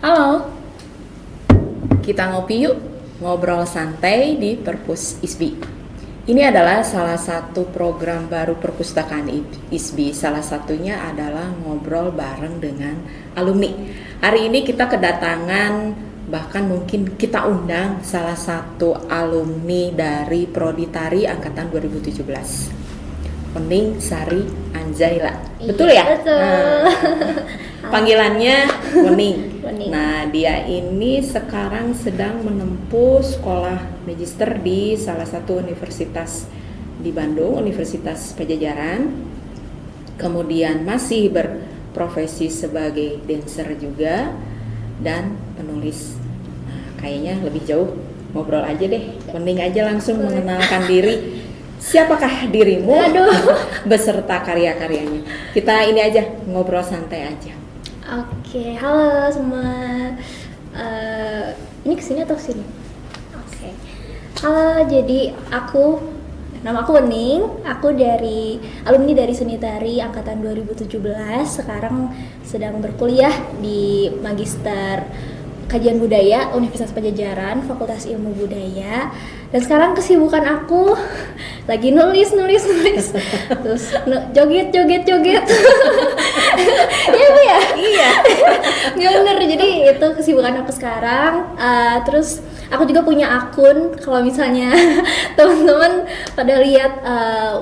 Halo, kita ngopi yuk, ngobrol santai di Perpus ISBI. Ini adalah salah satu program baru perpustakaan ISBI. Salah satunya adalah ngobrol bareng dengan alumni. Hari ini kita kedatangan, bahkan mungkin kita undang salah satu alumni dari Prodi Tari Angkatan 2017. Wening Sari Anjaila. Betul ya? Betul. Panggilannya Wening. Wening. Nah, dia ini sekarang sedang menempuh sekolah magister di salah satu universitas di Bandung, Universitas Pajajaran. Kemudian masih berprofesi sebagai dancer juga dan penulis. Nah, kayaknya lebih jauh ngobrol aja deh. Wening aja langsung mengenalkan diri. Siapakah dirimu? Aduh. Beserta karya-karyanya. Kita ini aja ngobrol santai aja. Oke, halo semua. Ini kesini atau kesini? Oke. Halo, jadi nama aku Wening. Aku alumni dari Seni Tari Angkatan 2017. Sekarang sedang berkuliah di Magister Kajian Budaya Universitas Pajajaran, Fakultas Ilmu Budaya. Dan sekarang kesibukan aku lagi nulis. Terus joget. Iya Bu ya? Iya. Nggak bener, jadi itu kesibukan aku sekarang. Terus aku juga punya akun. Kalau misalnya teman-teman pada lihat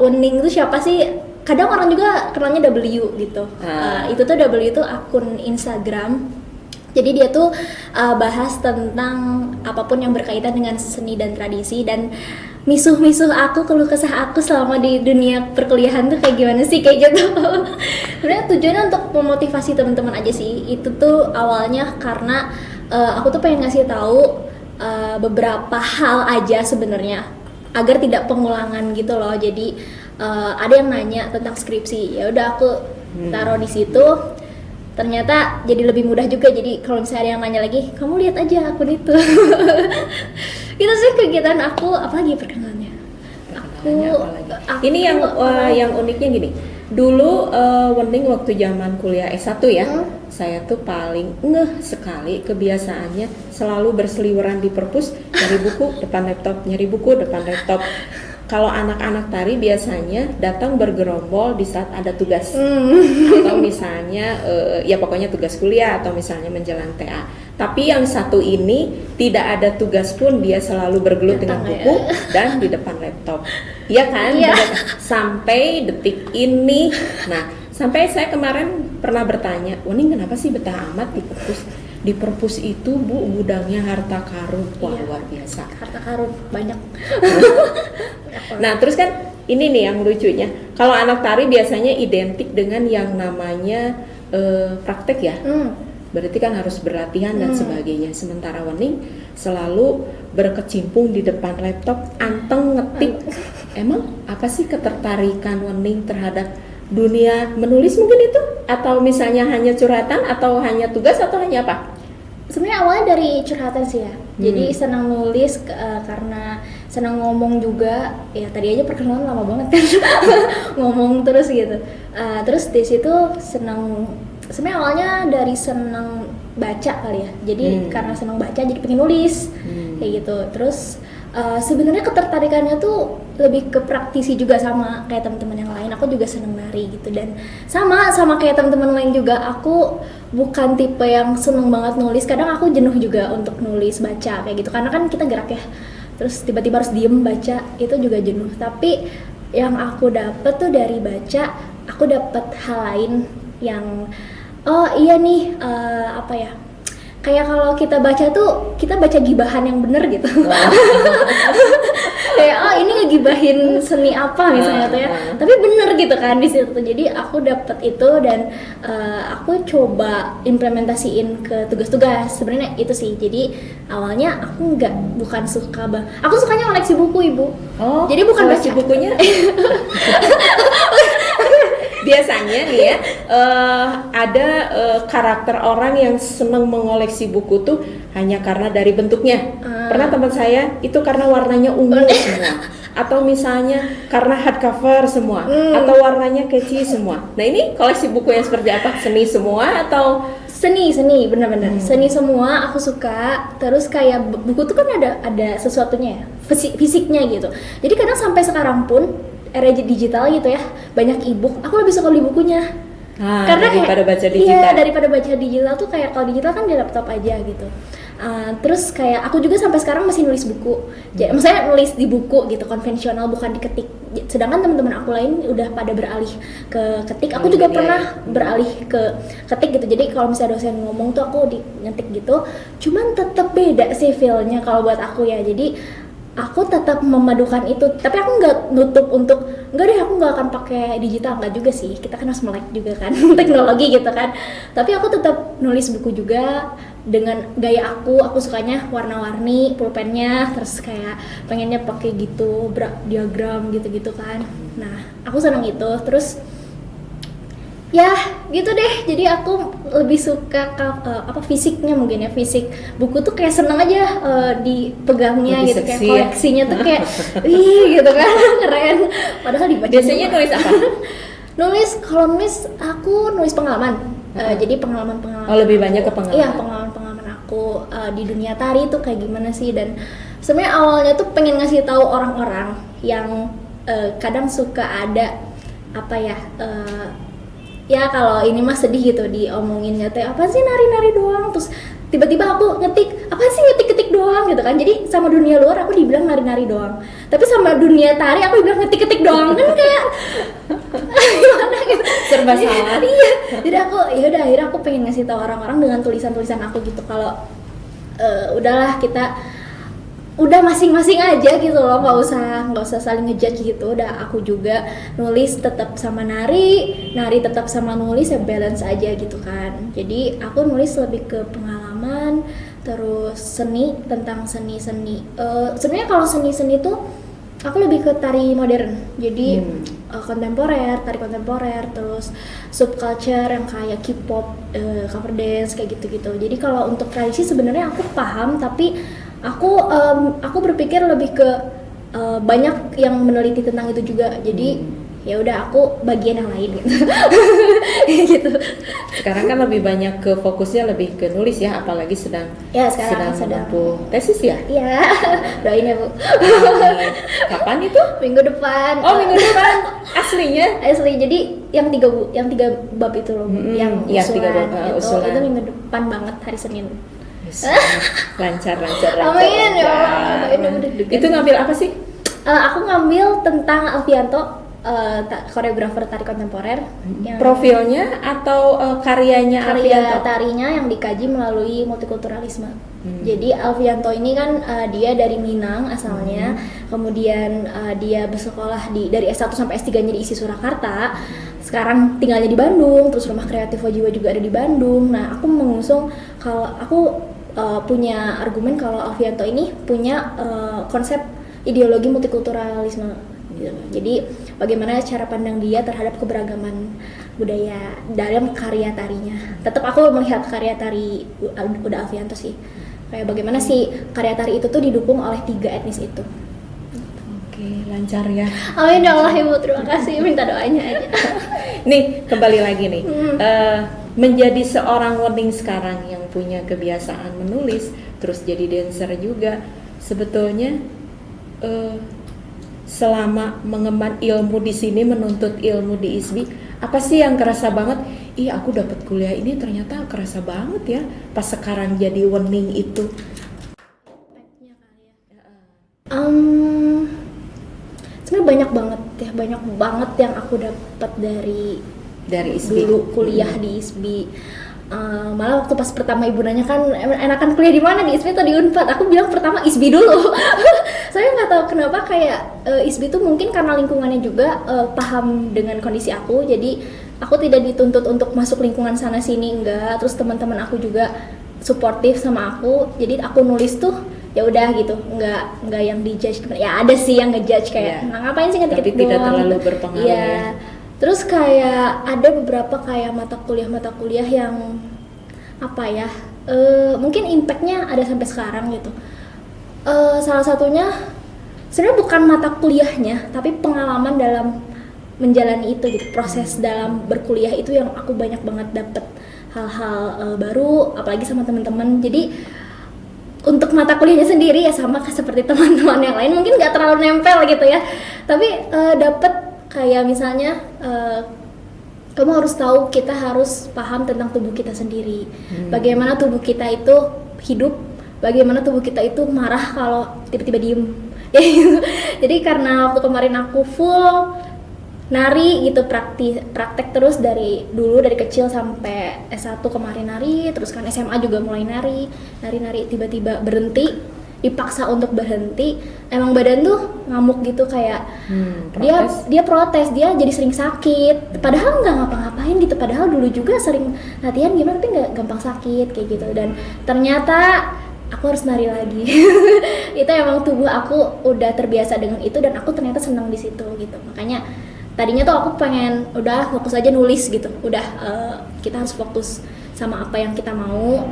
Wening itu siapa sih? Kadang orang juga kenalnya W gitu. Itu tuh W itu akun Instagram. Jadi dia tuh bahas tentang apapun yang berkaitan dengan seni dan tradisi, dan misuh-misuh aku, keluh kesah aku selama di dunia perkuliahan tuh kayak gimana sih, kayak gitu. Sebenarnya tujuannya untuk memotivasi teman-teman aja sih. Itu tuh awalnya karena aku tuh pengen ngasih tahu beberapa hal aja sebenarnya agar tidak pengulangan gitu loh. Jadi ada yang nanya tentang skripsi, ya udah aku taruh di situ. Ternyata jadi lebih mudah juga. Jadi kalau misalnya ada yang nanya lagi, kamu lihat aja akun itu. Itu sih kegiatan aku. Apalagi perkenalannya? Ini yang uniknya gini. Dulu Wening waktu zaman kuliah S1 ya, saya tuh paling ngeh sekali kebiasaannya selalu berseliweran di perpus, nyari buku depan laptop. Kalau anak-anak tari biasanya datang bergerombol di saat ada tugas, atau misalnya ya pokoknya tugas kuliah, atau misalnya menjelang TA. Tapi yang satu ini tidak ada tugas pun dia selalu bergelut dengan buku dan di depan laptop. Iya kan? Iya. Sampai detik ini. Nah, sampai saya kemarin pernah bertanya, Wening kenapa sih betah amat di perpus? Di perpus itu Bu, gudangnya harta karun. Wah, luar biasa. Harta karun banyak. Nah, terus kan ini nih yang lucunya. Kalau anak tari biasanya identik dengan yang namanya praktek ya. Berarti kan harus berlatihan dan sebagainya. Sementara Wening selalu berkecimpung di depan laptop, anteng ngetik. Emang apa sih ketertarikan Wening terhadap dunia menulis mungkin itu? Atau misalnya hanya curhatan, atau hanya tugas, atau hanya apa? Sebenarnya awalnya dari curhatan sih ya. Jadi senang nulis karena senang ngomong juga. Ya tadi aja perkenalan lama banget kan. Ngomong terus gitu. Terus di situ sebenarnya awalnya dari senang baca kali ya. Jadi karena senang baca jadi pengen nulis. Kayak gitu. Terus sebenarnya ketertarikannya tuh lebih ke praktisi juga, sama kayak teman-teman yang lain. Aku juga seneng nari gitu, dan sama kayak teman-teman lain juga. Aku bukan tipe yang seneng banget nulis. Kadang aku jenuh juga untuk nulis baca kayak gitu, karena kan kita gerak ya. Terus tiba-tiba harus diem baca, itu juga jenuh. Tapi yang aku dapet tuh dari baca, aku dapet hal lain yang iya nih, apa ya? Kayak kalau kita baca tuh, kita baca gibahan yang bener gitu. Kayak ini ngegibahin seni apa misalnya tuh ya. Tapi bener gitu kan di situ. Jadi aku dapet itu, dan aku coba implementasiin ke tugas-tugas. Sebenarnya itu sih. Jadi awalnya aku bukan suka aku sukanya koleksi buku, Ibu. Oh, jadi bukan koleksi baca bukunya. Biasanya nih ya, ada karakter orang yang senang mengoleksi buku tuh hanya karena dari bentuknya. Pernah teman saya itu karena warnanya ungu semua, atau misalnya karena hardcover semua, atau warnanya catchy semua. Nah, ini koleksi buku yang seperti apa? Seni semua atau Seni bener-bener seni semua aku suka. Terus kayak buku tuh kan ada sesuatunya ya, fisiknya gitu. Jadi kadang sampai sekarang pun era digital gitu ya, banyak ebook, aku lebih suka beli bukunya. Karena daripada baca digital. Iya, daripada baca digital tuh kayak kalau digital kan di laptop aja gitu. Terus kayak aku juga sampai sekarang masih nulis buku. Jadi, maksudnya nulis di buku gitu, konvensional, bukan diketik. Sedangkan teman-teman aku lain udah pada beralih ke ketik. Aku juga pernah beralih ke ketik gitu. Jadi kalau misalnya dosen ngomong tuh aku ngetik gitu. Cuman tetap beda sih feel-nya kalau buat aku ya. Jadi aku tetap memadukan itu, tapi aku nggak nutup untuk enggak deh aku nggak akan pakai digital, nggak juga sih, kita kan harus melek juga kan teknologi gitu kan. Tapi aku tetap nulis buku juga dengan gaya aku sukanya warna-warni pulpennya, terus kayak pengennya pakai gitu diagram gitu-gitu kan. Nah aku senang itu. Terus ya gitu deh, jadi aku lebih suka fisiknya mungkin ya, fisik buku tuh kayak seneng aja dipegangnya lebih gitu, seksi kayak ya? koleksinya tuh kayak wih gitu kan keren, padahal dibaca Biasanya nulis apa? kalau nulis aku nulis pengalaman. Jadi pengalaman lebih banyak ke pengalaman. Iya, pengalaman aku di dunia tari itu kayak gimana sih. Dan sebenarnya awalnya tuh pengen ngasih tahu orang-orang yang kadang suka ada apa ya, ya kalau ini mah sedih gitu diomonginnya teh apa sih nari-nari doang, terus tiba-tiba aku ngetik apa sih ngetik-ngetik doang gitu kan. Jadi sama dunia luar aku dibilang nari-nari doang, tapi sama dunia tari aku dibilang ngetik-ngetik doang, kan kayak gimana gitu, serba salah. Iya, jadi aku ya udah akhirnya aku pengen ngasih tahu orang-orang dengan tulisan-tulisan aku gitu kalau udahlah kita udah masing-masing aja gitu loh, nggak usah saling ngejudge gitu. Udah aku juga nulis tetap sama nari tetap sama nulis, ya balance aja gitu kan. Jadi aku nulis lebih ke pengalaman, terus seni, tentang seni sebenarnya kalau seni tuh aku lebih ke tari modern, jadi kontemporer, tari kontemporer, terus subculture yang kayak K-pop, cover dance kayak gitu-gitu. Jadi kalau untuk tradisi sebenarnya aku paham, tapi aku berpikir lebih ke banyak yang meneliti tentang itu juga. Jadi ya udah aku bagian yang lain gitu. Gitu. Sekarang kan lebih banyak ke fokusnya lebih ke nulis ya, apalagi sedang menempuh tesis ya. Iya. Doain ya Bu. Kapan itu? Minggu depan. Oh minggu depan. Aslinya? Asli. Jadi yang tiga bab itu loh, yang ya, usulan, 3 bab, usulan. Itu minggu depan banget, hari Senin. Lancar. Amin ya Allah. Itu ngambil apa sih? Aku ngambil tentang Alfianto, koreografer tari kontemporer. Yang Profilnya atau karyanya Alfianto? Tarinya yang dikaji melalui multikulturalisme. Jadi Alfianto ini kan dia dari Minang asalnya, kemudian dia bersekolah dari S1 sampai S3-nya di ISI Surakarta. Sekarang tinggalnya di Bandung, terus rumah kreatif Wajiwa juga ada di Bandung. Nah, aku mengusung kalau aku punya argumen kalau Alfianto ini punya konsep ideologi multikulturalisme gitu. Jadi bagaimana cara pandang dia terhadap keberagaman budaya dalam karya tarinya. Tetap aku melihat karya tari udah Alfianto sih, kayak bagaimana sih karya tari itu tuh didukung oleh 3 etnis itu. Oke, lancar ya. Amin ya Allah Ibu, terima kasih, minta doanya aja. Nih kembali lagi nih, menjadi seorang Wening sekarang yang punya kebiasaan menulis, terus jadi dancer juga, sebetulnya selama mengemban ilmu di sini, menuntut ilmu di ISBI, apa sih yang kerasa banget? Ih, aku dapat kuliah ini ternyata kerasa banget ya pas sekarang jadi Wening itu. Sebenarnya banyak banget yang aku dapat dari ISBI. Dulu kuliah di ISBI. Malah waktu pas pertama ibu nanya kan enakan kuliah di mana, di ISBI atau di Unpad, aku bilang pertama ISBI dulu. Saya nggak tahu kenapa, kayak ISBI tuh mungkin karena lingkungannya juga paham dengan kondisi aku, jadi aku tidak dituntut untuk masuk lingkungan sana sini, enggak. Terus teman-teman aku juga suportif sama aku, jadi aku nulis tuh ya udah gitu, nggak yang dijudge. Ya ada sih yang ngejudge kayak nah, ngapain sih ngetik doang, tapi tidak terlalu berpengaruh ya. Terus kayak ada beberapa kayak mata kuliah yang apa ya, mungkin impactnya ada sampai sekarang gitu. Salah satunya sebenarnya bukan mata kuliahnya, tapi pengalaman dalam menjalani itu gitu, proses dalam berkuliah itu yang aku banyak banget dapet hal-hal baru, apalagi sama teman-teman. Jadi untuk mata kuliahnya sendiri ya sama seperti teman-teman yang lain, mungkin nggak terlalu nempel gitu ya, tapi dapet kayak misalnya kamu harus tahu, kita harus paham tentang tubuh kita sendiri, bagaimana tubuh kita itu hidup, bagaimana tubuh kita itu marah kalau tiba-tiba diem. Jadi karena waktu kemarin aku full nari gitu, praktek terus dari kecil sampai S1 kemarin nari, terus kan SMA juga mulai nari, tiba-tiba berhenti, dipaksa untuk berhenti, emang badan tuh ngamuk gitu, kayak dia protes, dia jadi sering sakit, padahal nggak ngapa-ngapain gitu, padahal dulu juga sering latihan gimana tapi nggak gampang sakit kayak gitu, dan ternyata aku harus nari lagi. Itu emang tubuh aku udah terbiasa dengan itu, dan aku ternyata senang di situ gitu. Makanya tadinya tuh aku pengen udah fokus aja nulis gitu, udah kita harus fokus sama apa yang kita mau,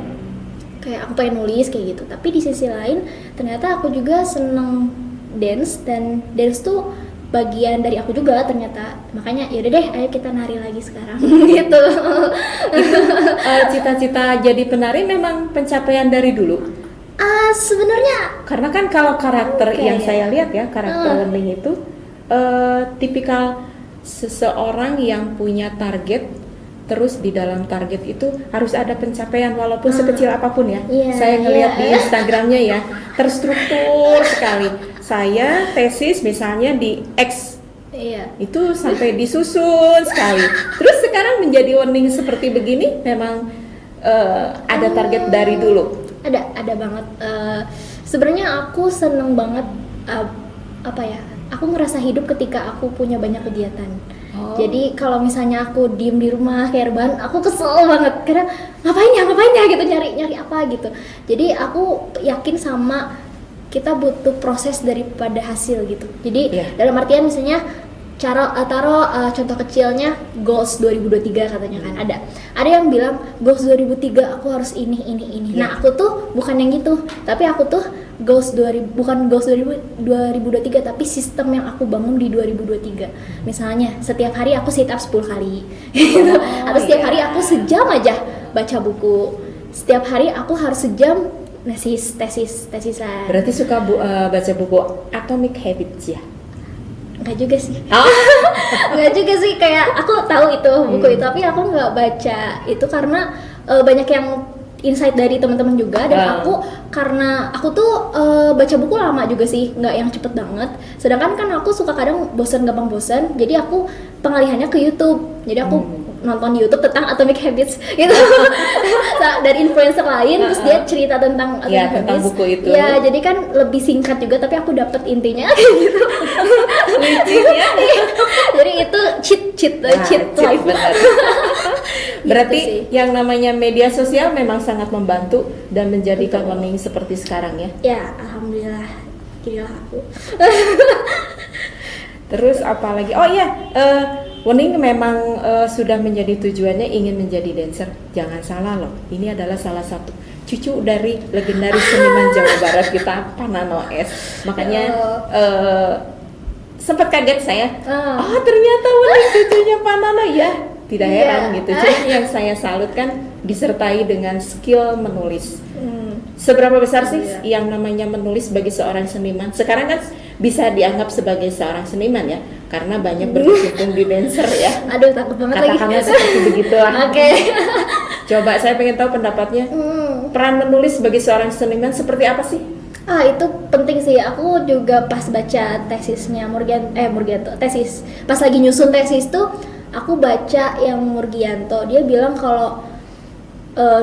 kayak aku pengen nulis kayak gitu. Tapi di sisi lain ternyata aku juga seneng dance, dan dance tuh bagian dari aku juga ternyata. Makanya yaudah deh, ayo kita nari lagi sekarang. Gitu. Itu cita-cita jadi penari memang pencapaian dari dulu? Sebenarnya Karena kan kalau karakter yang ya. saya lihat ya, karakter Wening itu tipikal seseorang yang punya target, terus di dalam target itu harus ada pencapaian walaupun sekecil apapun ya. Iya, Saya ngelihat iya. di Instagramnya ya, terstruktur sekali. Saya tesis misalnya di X, iya. itu sampai disusun sekali. Terus sekarang menjadi Wening seperti begini memang ada target dari dulu. Ada banget. Sebenarnya aku seneng banget apa ya? Aku ngerasa hidup ketika aku punya banyak kegiatan. Jadi kalau misalnya aku diem di rumah kayak rebahan, aku kesel banget karena ngapain ya gitu, nyari apa gitu. Jadi aku yakin sama kita butuh proses daripada hasil gitu. Jadi dalam artian misalnya taruh contoh kecilnya goals 2023 katanya kan, ada yang bilang goals 2003 aku harus ini. Nah aku tuh bukan yang gitu, tapi aku tuh bukan goals 2023, tapi sistem yang aku bangun di 2023. Misalnya setiap hari aku sit up 10 kali atau setiap hari aku sejam aja baca buku, setiap hari aku harus sejam tesisan. Berarti suka baca buku Atomic Habits ya? Enggak juga sih. Enggak juga sih, kayak aku tahu itu buku itu, tapi aku nggak baca itu karena banyak yang insight dari teman-teman juga, dan karena aku tuh baca buku lama juga sih, nggak yang cepet banget. Sedangkan kan aku suka kadang gampang bosan, jadi aku pengalihannya ke YouTube. Jadi aku nonton di YouTube tentang Atomic Habits gitu. Dari influencer lain, terus dia cerita tentang Atomic Habits. Tentang buku itu. Ya, jadi kan lebih singkat juga, tapi aku dapet intinya kayak gitu. Ya. Jadi itu cheat life. Benar. Berarti Gitu yang namanya media sosial memang sangat membantu dan menjadikan Wening seperti sekarang ya. Ya, alhamdulillah. Jadilah aku. Terus apalagi? Oh iya, Wening memang sudah menjadi tujuannya ingin menjadi dancer. Jangan salah loh, ini adalah salah satu cucu dari legendaris seniman Jawa Barat kita, Panano S. Makanya sempat kaget saya. Oh ternyata Wening cucunya Panano ya. Tidak heran gitu. Cuma yang saya salut kan disertai dengan skill menulis. Seberapa besar sih yang namanya menulis bagi seorang seniman? Sekarang kan bisa dianggap sebagai seorang seniman ya, karena banyak berkecimpung di dancer ya. Aduh, takut banget lagi. Katakanlah seperti begitulah. Oke. Coba saya pengen tahu pendapatnya. Peran menulis bagi seorang seniman seperti apa sih? Itu penting sih. Aku juga pas baca tesisnya Murgianto, tesis. Pas lagi nyusun tesis tuh, aku baca yang Murgianto. Dia bilang kalau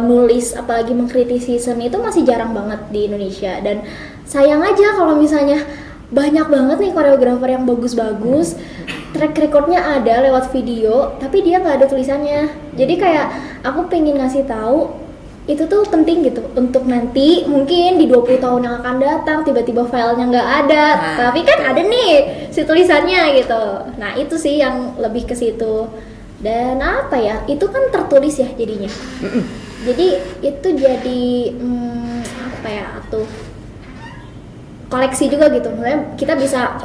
nulis apalagi mengkritisi seni itu masih jarang banget di Indonesia, dan sayang aja kalau misalnya banyak banget nih koreografer yang bagus-bagus, track recordnya ada lewat video, tapi dia nggak ada tulisannya. Jadi kayak aku pengen ngasih tahu itu tuh penting gitu, untuk nanti mungkin di 20 tahun yang akan datang tiba-tiba filenya nggak ada, tapi kan ada nih si tulisannya gitu. Nah itu sih yang lebih ke situ. Dan apa ya, itu kan tertulis ya jadinya. Jadi itu jadi apa ya, tuh koleksi juga gitu. Maksudnya kita bisa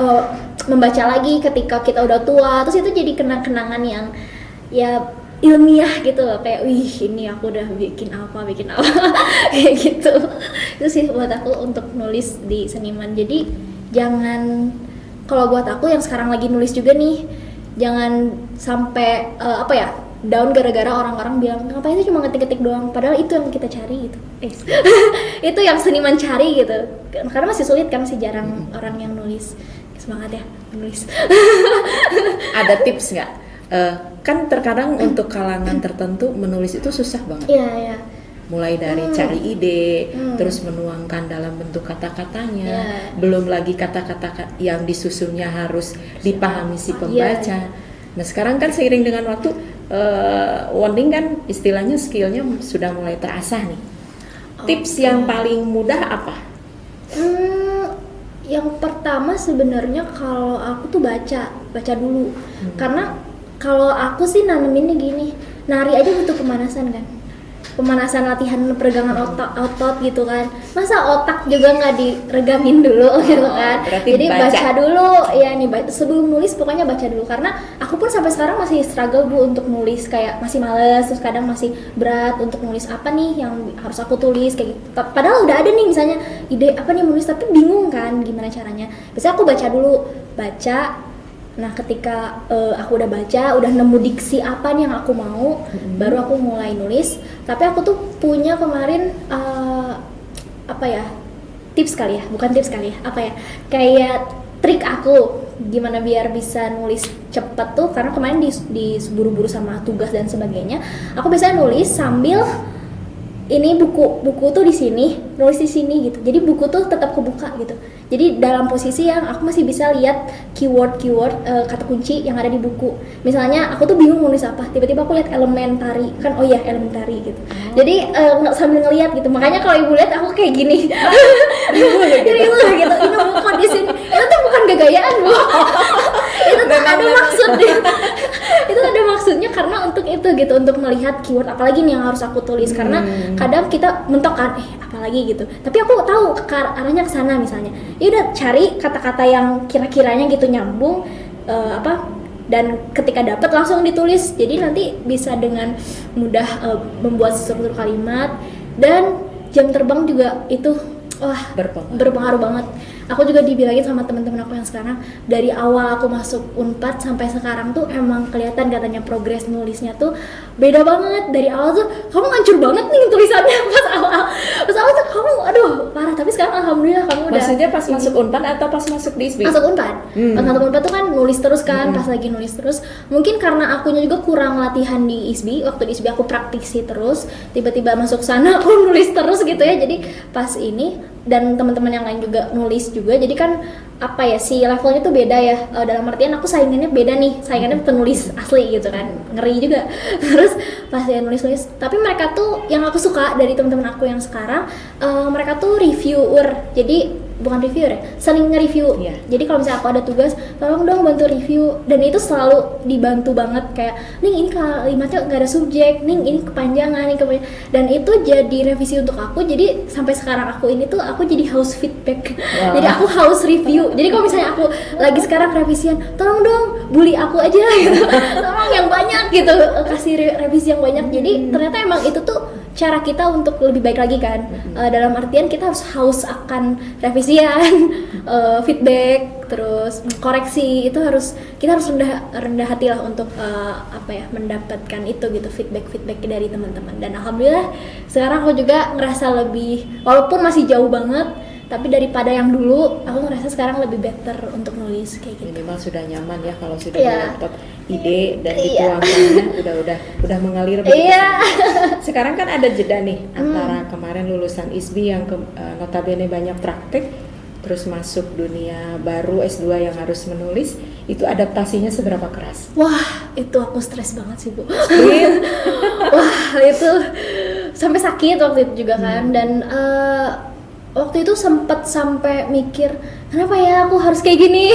membaca lagi ketika kita udah tua, terus itu jadi kenang-kenangan yang ya ilmiah gitu loh, kayak wih ini aku udah bikin apa kayak gitu. Itu sih buat aku untuk nulis di seniman. Jadi jangan, kalau buat aku yang sekarang lagi nulis juga nih, jangan sampai down gara-gara orang-orang bilang ngapain sih cuma ngetik-ngetik doang, padahal itu yang kita cari gitu. Itu yang seniman cari gitu, karena masih sulit kan, masih jarang orang yang nulis. Semangat ya nulis. Ada tips nggak? Kan terkadang untuk kalangan tertentu menulis itu susah banget. Iya. Mulai dari cari ide, terus menuangkan dalam bentuk kata-katanya, belum lagi kata-kata yang disusunnya harus dipahami si pembaca. Nah sekarang kan seiring dengan waktu, Woning kan istilahnya skillnya sudah mulai terasah nih. Tips yang paling mudah apa? Yang pertama sebenarnya kalau aku tuh baca dulu. Karena kalau aku sih naneminnya gini, nari aja butuh pemanasan kan, pemanasan latihan peregangan otot gitu kan. Masa otak juga nggak diregangin dulu gitu kan. Jadi baca dulu ya nih, sebelum nulis pokoknya baca dulu. Karena aku pun sampai sekarang masih struggle Bu untuk nulis, kayak masih males, terus kadang masih berat untuk nulis apa nih yang harus aku tulis kayak gitu. Padahal udah ada nih misalnya ide apa nih nulis, tapi bingung kan gimana caranya. Biasanya aku baca dulu. Nah ketika aku udah baca, udah nemu diksi apa nih yang aku mau, baru aku mulai nulis. Tapi aku tuh punya kemarin tips kali ya, bukan tips kali ya, kayak trik aku gimana biar bisa nulis cepet tuh. Karena kemarin di buru-buru sama tugas dan sebagainya, aku biasanya nulis sambil ini buku tuh di sini, nulis di sini gitu. Jadi buku tuh tetap kebuka gitu. Jadi dalam posisi yang aku masih bisa lihat keyword kata kunci yang ada di buku. Misalnya aku tuh bingung nulis apa, tiba-tiba aku lihat elementary kan, oh iya elementary gitu. Jadi sambil ngelihat gitu. Makanya kalau ibu lihat aku kayak gini. Jadi gitu. Ini buku di sini. Itu tuh bukan gaya-gayaan Bu. Itu tuh ada maksudnya. Itu ada maksudnya karena untuk itu gitu, untuk melihat keyword apalagi nih yang harus aku tulis. Karena kadang kita mentok kan, apalagi gitu. Tapi aku tahu arahnya ke sana misalnya. Ya udah cari kata-kata yang kira-kiranya gitu nyambung dan ketika dapat langsung ditulis. Jadi nanti bisa dengan mudah membuat struktur kalimat. Dan jam terbang juga itu berpengaruh banget. Aku juga dibilangin sama teman-teman aku yang sekarang, dari awal aku masuk Unpad sampai sekarang tuh emang kelihatan katanya progres nulisnya tuh beda banget. Dari awal tuh kamu hancur banget nih tulisannya pas awal tuh kamu aduh parah, tapi sekarang alhamdulillah kamu udah. Maksudnya pas masuk Unpad atau pas masuk di ISBI? Masuk Unpad. Pas masuk Unpad tuh kan nulis terus kan, pas lagi nulis terus. Mungkin karena akunya juga kurang latihan di ISBI, waktu di ISBI aku praktisi terus, tiba-tiba masuk sana aku nulis terus gitu ya. Jadi pas ini dan teman-teman yang lain juga nulis juga, jadi kan si levelnya tuh beda ya, dalam artian aku saingannya beda nih, saingannya penulis asli gitu kan, ngeri juga. Terus pas dia nulis, tapi mereka tuh yang aku suka dari teman-teman aku yang sekarang, mereka tuh reviewer, jadi bukan reviewer ya, saling nge-review. Jadi kalau misalnya aku ada tugas, tolong dong bantu review, dan itu selalu dibantu banget, kayak Ning ini kalimatnya nggak ada subjek, Ning ini kepanjangan, dan itu jadi revisi untuk aku. Jadi sampai sekarang aku ini tuh aku jadi haus feedback. Jadi aku haus review. Jadi kalau misalnya aku lagi sekarang revisian, tolong dong bully aku aja gitu. Tolong yang banyak gitu, kasih revisi yang banyak. Jadi ternyata emang itu tuh cara kita untuk lebih baik lagi kan. Dalam artian kita harus haus akan revisian, feedback, terus koreksi. Itu kita harus rendah hati lah untuk mendapatkan itu gitu, feedback dari teman-teman. Dan alhamdulillah sekarang aku juga ngerasa lebih, walaupun masih jauh banget, tapi daripada yang dulu aku ngerasa sekarang lebih better untuk nulis kayak gitu. Minimal sudah nyaman ya kalau sudah dapat ide dan dituangkannya udah mengalir begitu. Sekarang kan ada jeda nih antara kemarin lulusan ISBI yang notabene banyak praktek, terus masuk dunia baru S2 yang harus menulis. Itu adaptasinya seberapa keras? Wah, itu aku stres banget sih Bu. Wah, itu sampai sakit waktu itu juga kan. Dan waktu itu sempat sampai mikir, kenapa ya aku harus kayak gini?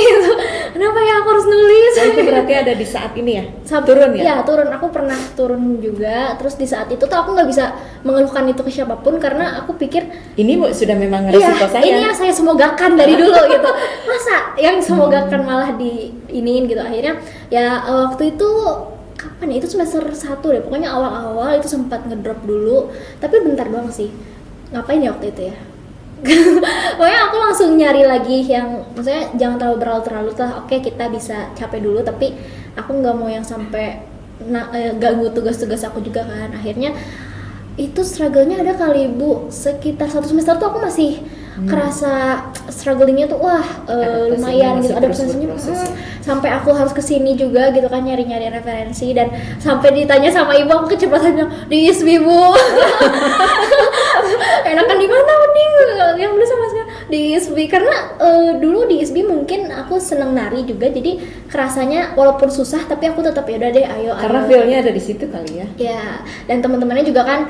Kenapa ya aku harus nulis? Itu berarti ada di saat ini ya? Turun ya? Iya, turun. Aku pernah turun juga. Terus di saat itu tuh aku nggak bisa mengeluhkan itu ke siapapun, karena aku pikir ini sudah memang resiko saya. Ini yang saya semogakan dari dulu gitu. Masa yang semogakan malah diiniin gitu. Akhirnya ya waktu itu kapan ya, itu semester 1 deh, pokoknya awal-awal itu sempat ngedrop dulu, tapi bentar doang sih. Ngapain ya waktu itu ya? Pokoknya aku langsung nyari lagi yang maksudnya jangan terlalu berlarut-larut lah. Oke, kita bisa capek dulu, tapi aku nggak mau yang sampai ganggu tugas-tugas aku juga kan. Akhirnya itu struggle-nya ada kali Bu, sekitar 1 semester tuh aku masih kerasa strugglingnya tuh lumayan gitu, adaptasinya sampai aku harus kesini juga gitu kan, nyari-nyari referensi, dan sampai ditanya sama ibu aku kecepatannya di ISB Bu. Enakan di mana mending yang dulu sama sekarang di ISB, karena dulu di ISB mungkin aku seneng nari juga, jadi kerasanya walaupun susah tapi aku tetap ya udah deh ayo, karena feel-nya ada di situ kali ya. Ya, dan teman-temannya juga kan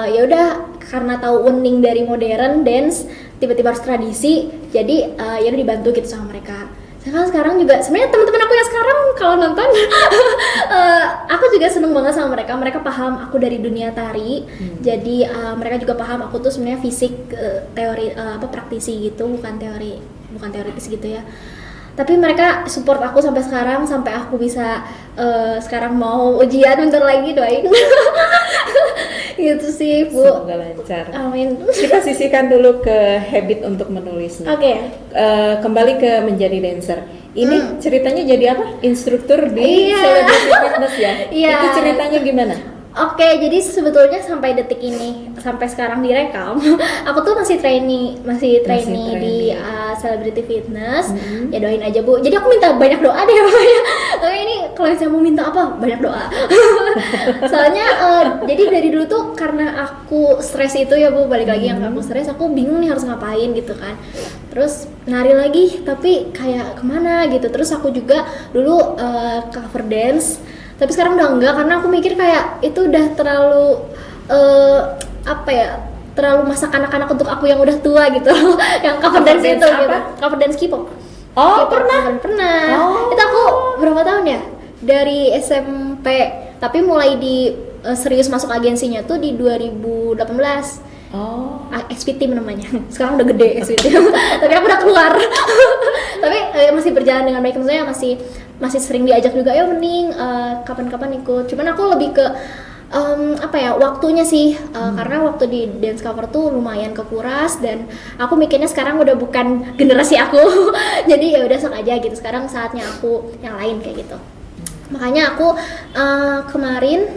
ya udah karena tahu Uning dari modern dance tiba-tiba harus tradisi, jadi ya udah dibantu gitu sama mereka. Sekarang juga sebenarnya teman-teman aku yang sekarang kalau nonton aku juga seneng banget sama mereka. Mereka paham aku dari dunia tari, jadi mereka juga paham aku tuh sebenarnya fisik, teori praktisi gitu, bukan teoritis gitu ya. Tapi mereka support aku sampai sekarang, sampai aku bisa sekarang mau ujian bentar lagi, doain. Gitu sih Bu. Semoga lancar. Amin. Kita sisihkan dulu ke habit untuk menulisnya. Oke. Kembali ke menjadi dancer. Ini ceritanya jadi apa? Instruktur di Celebrity Fitness ya? Iya. Itu ceritanya gimana? Oke, jadi sebetulnya sampai detik ini, sampai sekarang direkam, aku tuh masih trainee di Celebrity Fitness. Ya doain aja Bu. Jadi aku minta banyak doa deh pokoknya. Oke, ini kalau saya mau minta apa? Banyak doa. Soalnya jadi dari dulu tuh karena aku stres itu ya Bu, balik lagi yang aku stres, aku bingung nih harus ngapain gitu kan. Terus nari lagi, tapi kayak kemana gitu. Terus aku juga dulu cover dance. Tapi sekarang udah enggak, karena aku mikir kayak itu udah terlalu terlalu masa kanak-kanak untuk aku yang udah tua gitu. Yang cover dance itu apa? gitu. Cover dance K-pop. Oh, K-pop, pernah. Oh. Itu aku berapa tahun ya? Dari SMP, tapi mulai di serius masuk agensinya tuh di 2018. Oh. XP Team namanya. Sekarang udah gede XP Team. Tapi aku udah keluar. Tapi masih berjalan dengan baik, maksudnya masih sering diajak juga, ya mending kapan-kapan ikut. Cuman aku lebih ke waktunya sih, karena waktu di dance cover tuh lumayan kekuras, dan aku mikirnya sekarang udah bukan generasi aku. Jadi ya udah sok aja gitu, sekarang saatnya aku yang lain kayak gitu. Makanya aku kemarin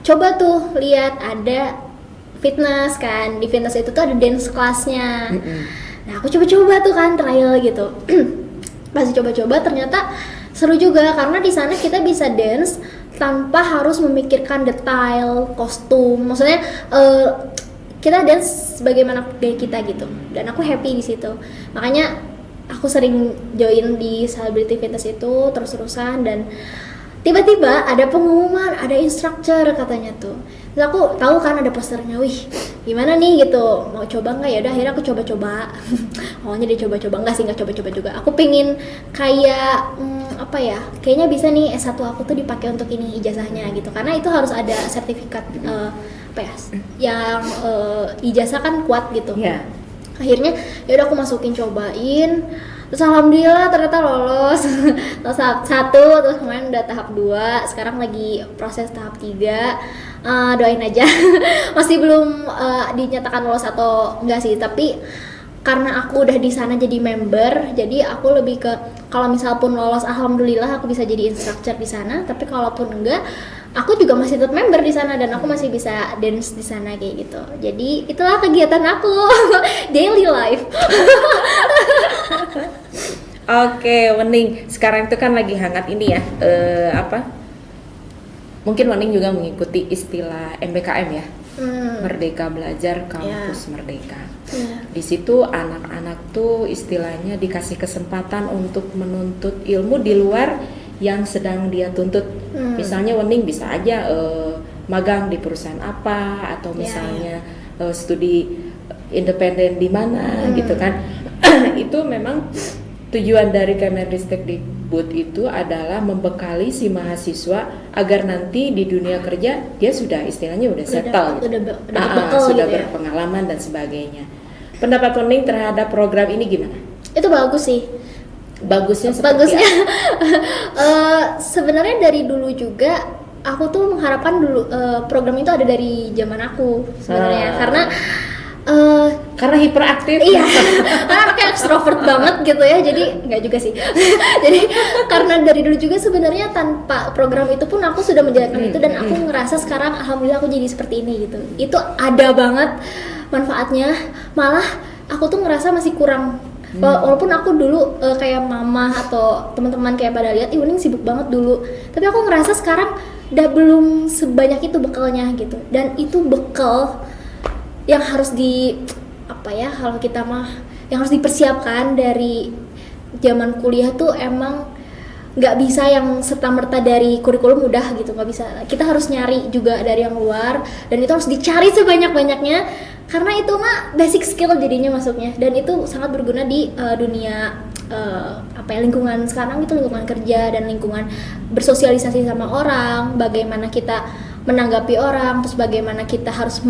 coba tuh lihat ada fitness kan, di fitness itu tuh ada dance kelasnya. Nah aku coba-coba tuh kan, trial gitu. Masih coba-coba, ternyata seru juga karena di sana kita bisa dance tanpa harus memikirkan detail kostum. Maksudnya kita dance sebagaimana gaya kita gitu. Dan aku happy di situ. Makanya aku sering join di Celebrity Fitness itu terus-terusan, dan tiba-tiba ada pengumuman, ada instructor katanya tuh. Terus aku tahu kan ada posternya, wih gimana nih gitu, mau coba nggak? Ya udah akhirnya aku coba-coba. Awalnya dia coba-coba, nggak coba-coba juga. Aku pingin kayak kayaknya bisa nih S1 aku tuh dipakai untuk ini ijazahnya gitu, karena itu harus ada sertifikat yang ijazah kan kuat gitu. Yeah. Akhirnya ya udah aku masukin, cobain. Terus alhamdulillah ternyata lolos. Tahap 1, terus kemarin udah tahap 2, sekarang lagi proses tahap 3. Doain aja. Masih belum dinyatakan lolos atau enggak sih, tapi karena aku udah di sana jadi member, jadi aku lebih ke kalau misal pun lolos alhamdulillah aku bisa jadi instructor di sana, tapi kalaupun enggak aku juga masih tetap member di sana dan aku masih bisa dance di sana kayak gitu. Jadi itulah kegiatan aku daily life. Oke, Wening. Sekarang itu kan lagi hangat ini ya. Mungkin Wening juga mengikuti istilah MBKM ya. Merdeka Belajar Kampus Merdeka. Di situ anak-anak tuh istilahnya dikasih kesempatan untuk menuntut ilmu di luar yang sedang dia tuntut. Misalnya Wening bisa aja magang di perusahaan apa, atau misalnya studi independen di mana gitu kan. Itu memang tujuan dari Kemendikbud itu adalah membekali si mahasiswa agar nanti di dunia kerja dia sudah istilahnya udah settle, sudah berpengalaman dan sebagainya. Pendapat Wening terhadap program ini gimana? Itu bagus sih. Bagusnya seperti Bagusnya sebenarnya dari dulu juga aku tuh mengharapkan dulu program itu ada dari zaman aku sebenarnya, karena karena hiperaktif. iya, karena anaknya ekstrovert banget gitu ya, jadi nggak juga sih. Jadi karena dari dulu juga sebenarnya tanpa program itu pun aku sudah menjalankan itu, dan aku ngerasa sekarang alhamdulillah aku jadi seperti ini gitu. Itu ada banget manfaatnya, malah aku tuh ngerasa masih kurang. Walaupun aku dulu kayak mama atau teman-teman kayak pada lihat, Wuning sibuk banget dulu, tapi aku ngerasa sekarang udah belum sebanyak itu bekalnya gitu, dan itu bekal yang harus kalau kita mah yang harus dipersiapkan dari zaman kuliah tuh emang nggak bisa yang serta-merta dari kurikulum udah gitu, nggak bisa. Kita harus nyari juga dari yang luar, dan itu harus dicari sebanyak-banyaknya, karena itu mah basic skill jadinya masuknya, dan itu sangat berguna di dunia lingkungan sekarang gitu, lingkungan kerja dan lingkungan bersosialisasi sama orang, bagaimana kita menanggapi orang, terus bagaimana kita harus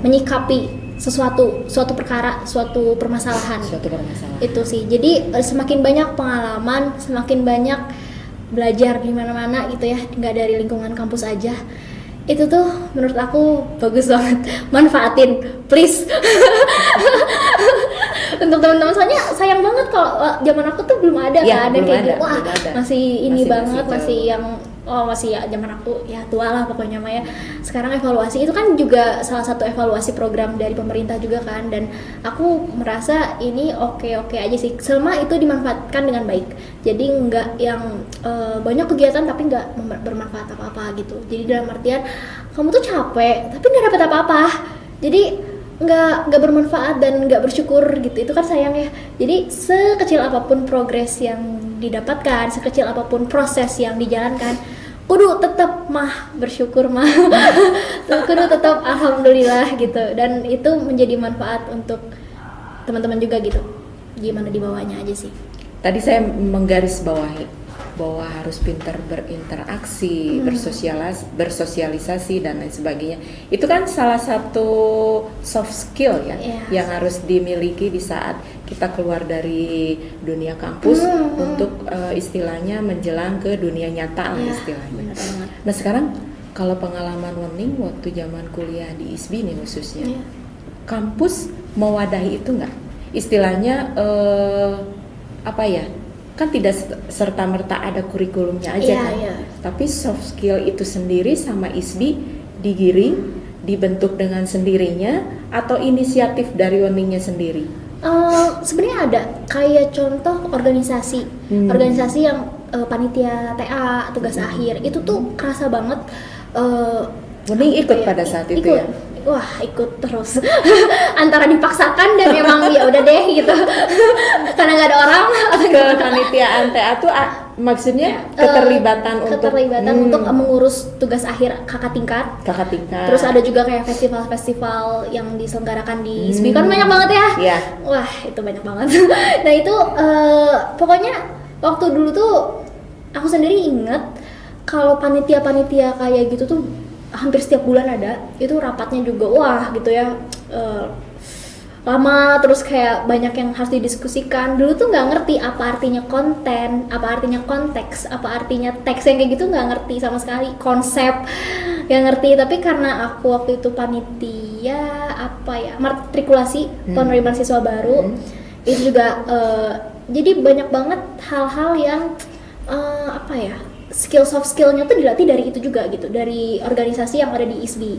menyikapi suatu perkara, suatu permasalahan. Itu sih. Jadi semakin banyak pengalaman, semakin banyak belajar di mana-mana gitu ya, nggak dari lingkungan kampus aja. Itu tuh menurut aku bagus banget. Manfaatin, please. Untuk teman-teman, soalnya sayang banget kalau zaman aku tuh belum ada kan, dan kayak gitu, wah masih ini banget, masih yang masih ya zaman aku ya tua lah pokoknya mah ya. Sekarang evaluasi itu kan juga salah satu evaluasi program dari pemerintah juga kan, dan aku merasa ini oke aja sih selama itu dimanfaatkan dengan baik. Jadi nggak yang banyak kegiatan tapi nggak bermanfaat apa-apa gitu. Jadi dalam artian kamu tuh capek tapi nggak dapat apa-apa, jadi nggak bermanfaat dan nggak bersyukur gitu. Itu kan sayang ya. Jadi sekecil apapun progres yang didapatkan, sekecil apapun proses yang dijalankan, kudu tetap bersyukur kudu tetap alhamdulillah gitu, dan itu menjadi manfaat untuk teman-teman juga gitu. Gimana dibawanya aja sih. Tadi saya menggarisbawahi bahwa harus pintar berinteraksi, bersosialisasi dan lain sebagainya. Itu kan salah satu soft skill ya, yang harus dimiliki di saat kita keluar dari dunia kampus untuk istilahnya menjelang ke dunia nyata lah istilahnya. Nah sekarang kalau pengalaman Wuning waktu zaman kuliah di ISBI nih khususnya, kampus mewadahi itu nggak? Istilahnya kan tidak serta-merta ada kurikulumnya aja kan, tapi soft skill itu sendiri sama ISBI digiring, dibentuk dengan sendirinya, atau inisiatif dari Wuningnya sendiri? Sebenarnya ada kayak contoh organisasi yang panitia TA tugas akhir itu tuh kerasa banget. Wuning ikut pada saat itu ya? Wah, ikut terus. Antara dipaksakan dan memang ya udah deh gitu. Karena nggak ada orang. Kepanitiaan TA tuh maksudnya keterlibatan untuk mengurus tugas akhir kakak tingkat. Terus ada juga kayak festival-festival yang diselenggarakan di ISBI kan banyak banget ya. Yeah. Wah, itu banyak banget. Nah, itu pokoknya waktu dulu tuh aku sendiri inget kalau panitia-panitia kayak gitu tuh hampir setiap bulan ada. Itu rapatnya juga gitu ya, lama, terus kayak banyak yang harus didiskusikan. Dulu tuh nggak ngerti apa artinya konten, apa artinya konteks, apa artinya teks, yang kayak gitu nggak ngerti sama sekali, konsep nggak ngerti. Tapi karena aku waktu itu panitia matrikulasi penerimaan siswa baru, itu juga jadi banyak banget hal-hal yang soft skillnya tuh dilatih dari itu juga gitu, dari organisasi yang ada di ISBI.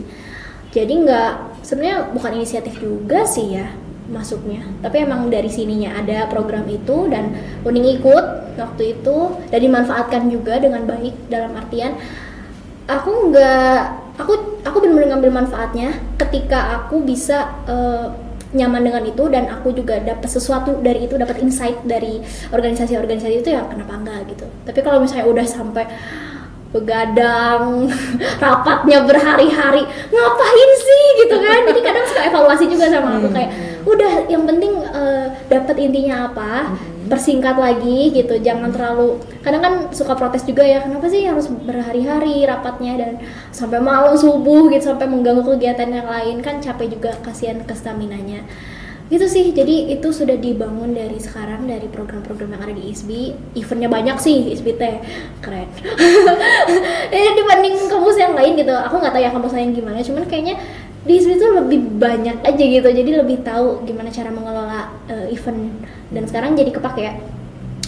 Jadi sebenarnya bukan inisiatif juga sih ya masuknya, tapi emang dari sininya ada program itu, dan Wuning ikut waktu itu dan dimanfaatkan juga dengan baik. Dalam artian aku benar-benar ngambil manfaatnya ketika aku bisa nyaman dengan itu, dan aku juga dapat sesuatu dari itu, dapat insight dari organisasi-organisasi itu, ya kenapa enggak gitu. Tapi kalau misalnya udah sampai begadang, rapatnya berhari-hari, ngapain sih gitu kan. Jadi kadang suka evaluasi juga sama aku, kayak udah yang penting dapat intinya apa, persingkat lagi gitu, jangan terlalu. Kadang kan suka protes juga ya, kenapa sih harus berhari-hari rapatnya dan sampai malam subuh gitu, sampai mengganggu kegiatan yang lain, kan capek juga, kasihan ke staminanya. Gitu sih, jadi itu sudah dibangun dari sekarang, dari program-program yang ada di ISBI. Eventnya banyak sih ISBI teh, keren. Ya, dibanding kampus yang lain gitu, aku nggak tahu ya kampus lain gimana, cuman kayaknya di ISBI itu lebih banyak aja gitu, jadi lebih tahu gimana cara mengelola event. Dan sekarang jadi kepake ya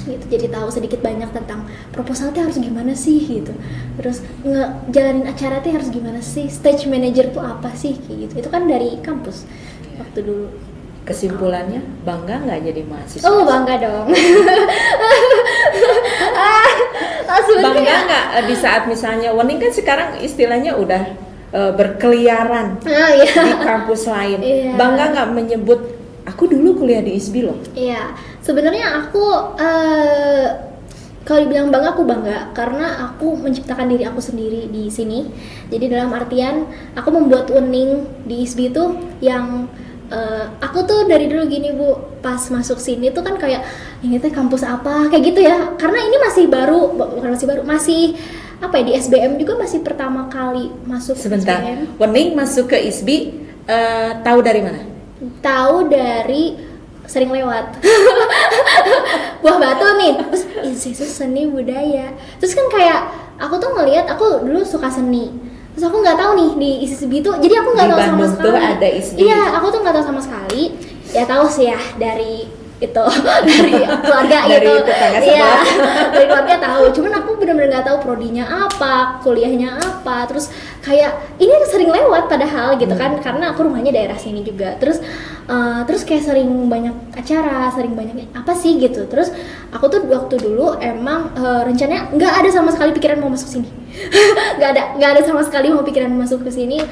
gitu, jadi tahu sedikit banyak tentang proposal teh harus gimana sih gitu, terus ngejalanin acara teh harus gimana sih, stage manager tuh apa sih kayak gitu. Itu kan dari kampus waktu dulu. Kesimpulannya, bangga nggak jadi mahasiswa? Oh, bangga dong. Bangga nggak di saat misalnya Wening kan sekarang istilahnya udah berkeliaran Iya. di kampus lain. Iya. Bangga nggak menyebut aku dulu kuliah di ISBI loh? Iya, sebenarnya aku kalau dibilang bangga, aku bangga karena aku menciptakan diri aku sendiri di sini. Jadi dalam artian aku membuat Wening di ISBI itu yang aku tuh dari dulu gini Bu, pas masuk sini tuh kan kayak ini teh kampus apa kayak gitu ya, karena ini masih baru, bukan masih baru, masih apa ya, di SBM juga masih pertama kali masuk. Sebentar, SBM. Wening masuk ke ISBI tahu dari mana? Tahu dari sering lewat Buah Batu nih, terus Institut Seni Budaya, terus kan kayak aku tuh ngelihat, aku dulu suka seni, terus aku nggak tahu nih di ISBI itu, jadi aku nggak tahu sama sekali. Tuh ada ISBI. Iya, aku tuh nggak tahu sama sekali. Ya tahu sih ya dari itu dari keluarga Dari gitu. tetangga Iya, sebelah. dari keluarga tahu. Cuman aku benar-benar nggak tahu prodinya apa, kuliahnya apa. Terus kayak ini sering lewat padahal gitu kan, karena aku rumahnya daerah sini juga. Terus kayak sering banyak acara, sering banyak apa sih gitu. Terus aku tuh waktu dulu emang rencananya nggak ada sama sekali pikiran mau masuk sini. nggak ada sama sekali mau pikiran masuk ke sini.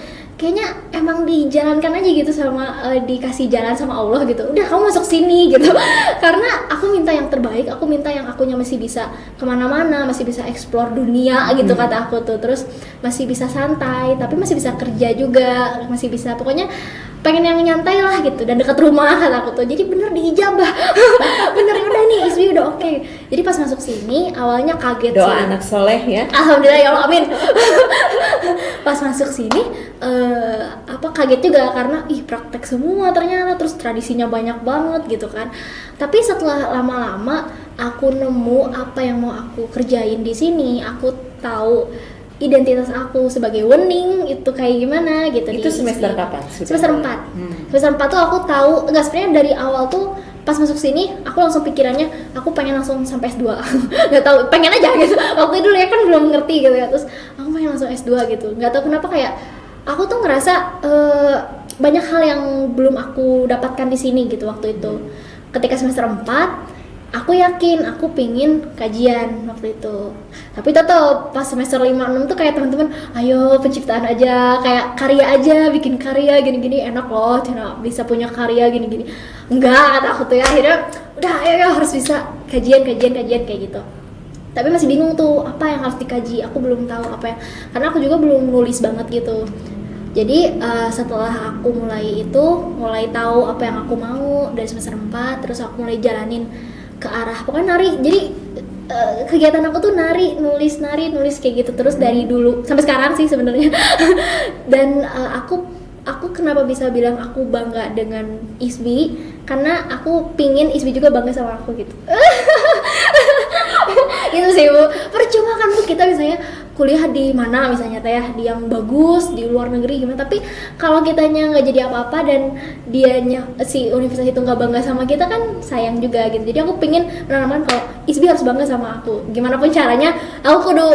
Kayaknya emang dijalankan aja gitu sama dikasih jalan sama Allah gitu. Udah kamu masuk sini gitu. Karena aku minta yang terbaik, aku minta yang akunya masih bisa kemana-mana, masih bisa explore dunia gitu kata aku tuh. Terus masih bisa santai, tapi masih bisa kerja juga, masih bisa pokoknya pengen yang nyantai lah gitu dan dekat rumah kata aku tuh. Jadi bener diijabah. Bener udah nih ISBI udah oke. Jadi pas masuk sini awalnya kaget Doa sih. anak soleh ya. Alhamdulillah ya Allah, amin. Pas masuk sini kaget juga karena praktek semua ternyata, terus tradisinya banyak banget gitu kan. Tapi setelah lama-lama aku nemu apa yang mau aku kerjain di sini, aku tahu identitas aku sebagai Wening itu kayak gimana gitu. Itu semester kapan? Semester 4. Semester 4 tuh aku tahu, enggak, sebenarnya dari awal tuh pas masuk sini aku langsung pikirannya aku pengen langsung sampai S2. Nggak tahu, pengen aja gitu. Waktu itu dulu ya kan belum ngerti gitu ya. Terus aku pengen langsung S2 gitu. Nggak tahu kenapa kayak aku tuh ngerasa banyak hal yang belum aku dapatkan di sini gitu waktu itu. Ketika semester 4 aku yakin aku pingin kajian waktu itu. Tapi tetap pas semester 5-6 tuh kayak teman-teman, ayo penciptaan aja, kayak karya aja, bikin karya gini-gini enak loh, bisa punya karya gini-gini. Enggak, kata aku tuh ya, akhirnya udah ayo harus bisa kajian kayak gitu. Tapi masih bingung tuh apa yang harus dikaji, aku belum tahu apa yang, karena aku juga belum nulis banget gitu. Jadi setelah aku mulai tahu apa yang aku mau dari semester 4, terus aku mulai jalanin ke arah pokoknya nari. Jadi kegiatan aku tuh nari nulis kayak gitu terus dari dulu sampai sekarang sih sebenarnya. Dan aku kenapa bisa bilang aku bangga dengan ISBI, karena aku pingin ISBI juga bangga sama aku gitu. Itu sih Bu, percuma kan Bu kita misalnya kuliah di mana misalnya teh ya, di yang bagus di luar negeri gimana, tapi kalau kitanya nggak jadi apa-apa dan dianya si universitas itu nggak bangga sama kita kan sayang juga gitu. Jadi aku pingin menanamkan kalau ISBI harus bangga sama aku, gimana pun caranya aku kudu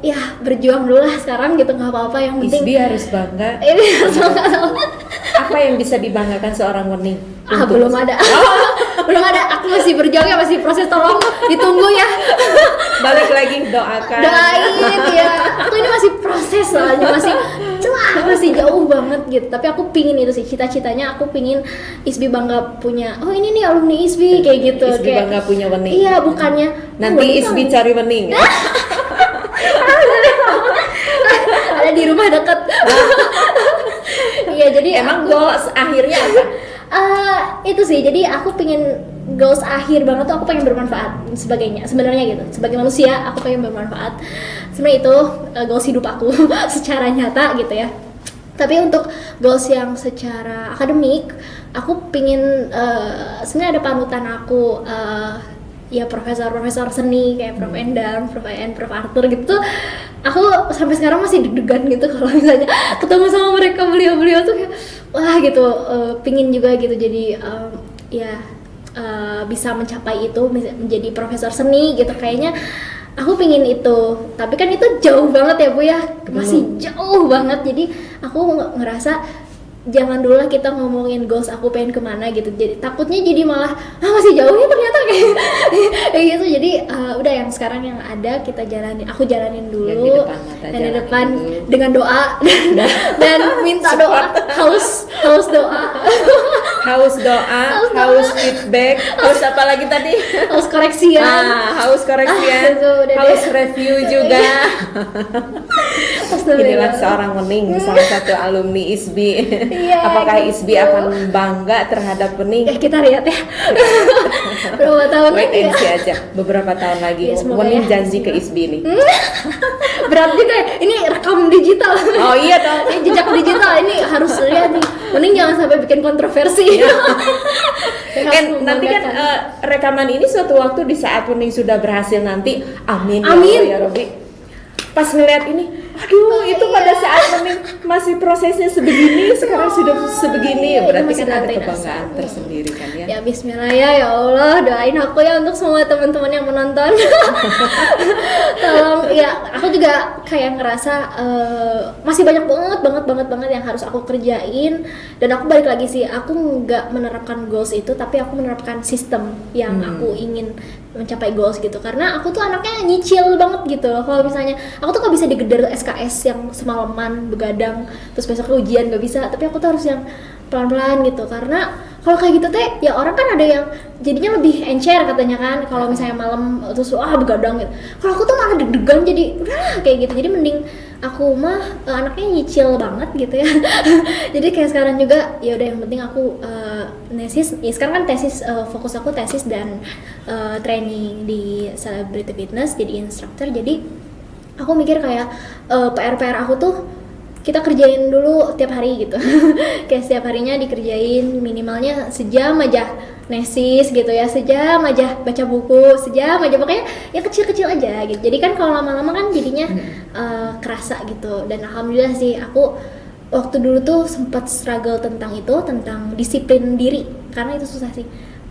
ya berjuang dulu lah sekarang gitu, nggak apa-apa, yang penting ISBI harus bangga. ini harus bangga sama Apa yang bisa dibanggakan seorang Wening? belum ada. Belum ada, aku masih berjuang ya, masih proses, tolong ditunggu ya. Balik lagi doakan. Doain ya, aku ini masih proses soalnya, masih jauh banget gitu. Tapi aku pingin itu sih, cita-citanya aku pingin ISBI bangga punya, oh ini nih alumni ISBI kayak gitu. ISBI kayak, bangga punya Wening. Iya, bukannya Nanti ISBI cari Wening ya? ada di rumah dekat. Iya, jadi Emang goals akhirnya apa? Itu sih, jadi aku pengen goals akhir banget tuh aku pengen bermanfaat sebenarnya gitu, sebagai manusia aku pengen bermanfaat sebenarnya, itu goals hidup aku secara nyata gitu ya. Tapi untuk goals yang secara akademik, aku pingin sebenarnya ada panutan aku, ya profesor-profesor seni kayak Prof. Endang, Prof. En, Prof. Arthur gitu. Aku sampai sekarang masih deg-degan gitu kalau misalnya ketemu sama mereka, beliau-beliau tuh kayak wah gitu, pingin juga gitu jadi ya bisa mencapai itu, menjadi profesor seni gitu kayaknya. Aku pingin itu, tapi kan itu jauh banget ya Bu ya, masih jauh banget. Jadi aku ngerasa jangan dulu lah kita ngomongin goals aku pengen kemana gitu. Jadi takutnya jadi malah masih jauh ya ternyata kayak gitu. Jadi udah yang sekarang yang ada kita jalanin, aku jalanin dulu. Yang di depan mata dan di jalanin depan dulu. dengan doa dan minta doa, haus doa. Haus doa, haus feedback, haus apa lagi tadi? Haus koreksian. Haus koreksian, itu udah haus deh. review juga. Astagfirullah. Inilah seorang Wening, salah satu alumni ISBI. Iya, Apakah gitu. ISBI akan bangga terhadap Wening? Ya kita lihat ya. Berapa tahun Wait lagi and ya? see aja, beberapa tahun lagi. Ya, semoga Wening ya. janji ke ISBI nih. Berat juga ya. Ini rekam digital. Oh iya dong. Ini jejak digital, ini harus lihat nih. Mending jangan sampai bikin kontroversi. Ya, Kan harus nanti kan membanggakan. rekaman ini suatu waktu di saat Wening sudah berhasil nanti, amin, Amin. ya Allah, ya Robi. Pas ngeliat ini, aduh itu pada saat Wening masih prosesnya sebegini, sekarang sudah sebegini, Iya, berarti masih kan ada datain kebanggaan asa. tersendiri kan ya. Ya Bismillah ya Allah, doain aku ya untuk semua teman-teman yang menonton. Tolong ya, aku juga kayak ngerasa masih banyak banget yang harus aku kerjain. Dan aku balik lagi sih, aku nggak menerapkan goals itu, tapi aku menerapkan sistem yang aku ingin mencapai goals gitu. Karena aku tuh anaknya nyicil banget gitu loh. Kalau misalnya aku tuh gak bisa digedar SKS yang semalaman begadang terus besok ujian, gak bisa. Tapi aku tuh harus yang pelan-pelan gitu, karena kalau kayak gitu teh ya orang kan ada yang jadinya lebih encer katanya kan kalau misalnya malam terus begadang gitu. Kalau aku tuh malah deg-degan, jadi udahlah kayak gitu. Jadi mending aku mah anaknya nyicil banget gitu ya. Jadi kayak sekarang juga ya udah yang penting aku tesis ya, sekarang kan tesis, fokus aku tesis dan training di Celebrity Fitness jadi instructor. Jadi aku mikir kayak PR aku tuh kita kerjain dulu tiap hari gitu. Kayak setiap harinya dikerjain minimalnya sejam aja nesis gitu ya, sejam aja baca buku, sejam aja, pokoknya yang kecil-kecil aja gitu. Jadi kan kalau lama-lama kan jadinya kerasa gitu. Dan alhamdulillah sih aku waktu dulu tuh sempat struggle tentang itu, tentang disiplin diri, karena itu susah sih.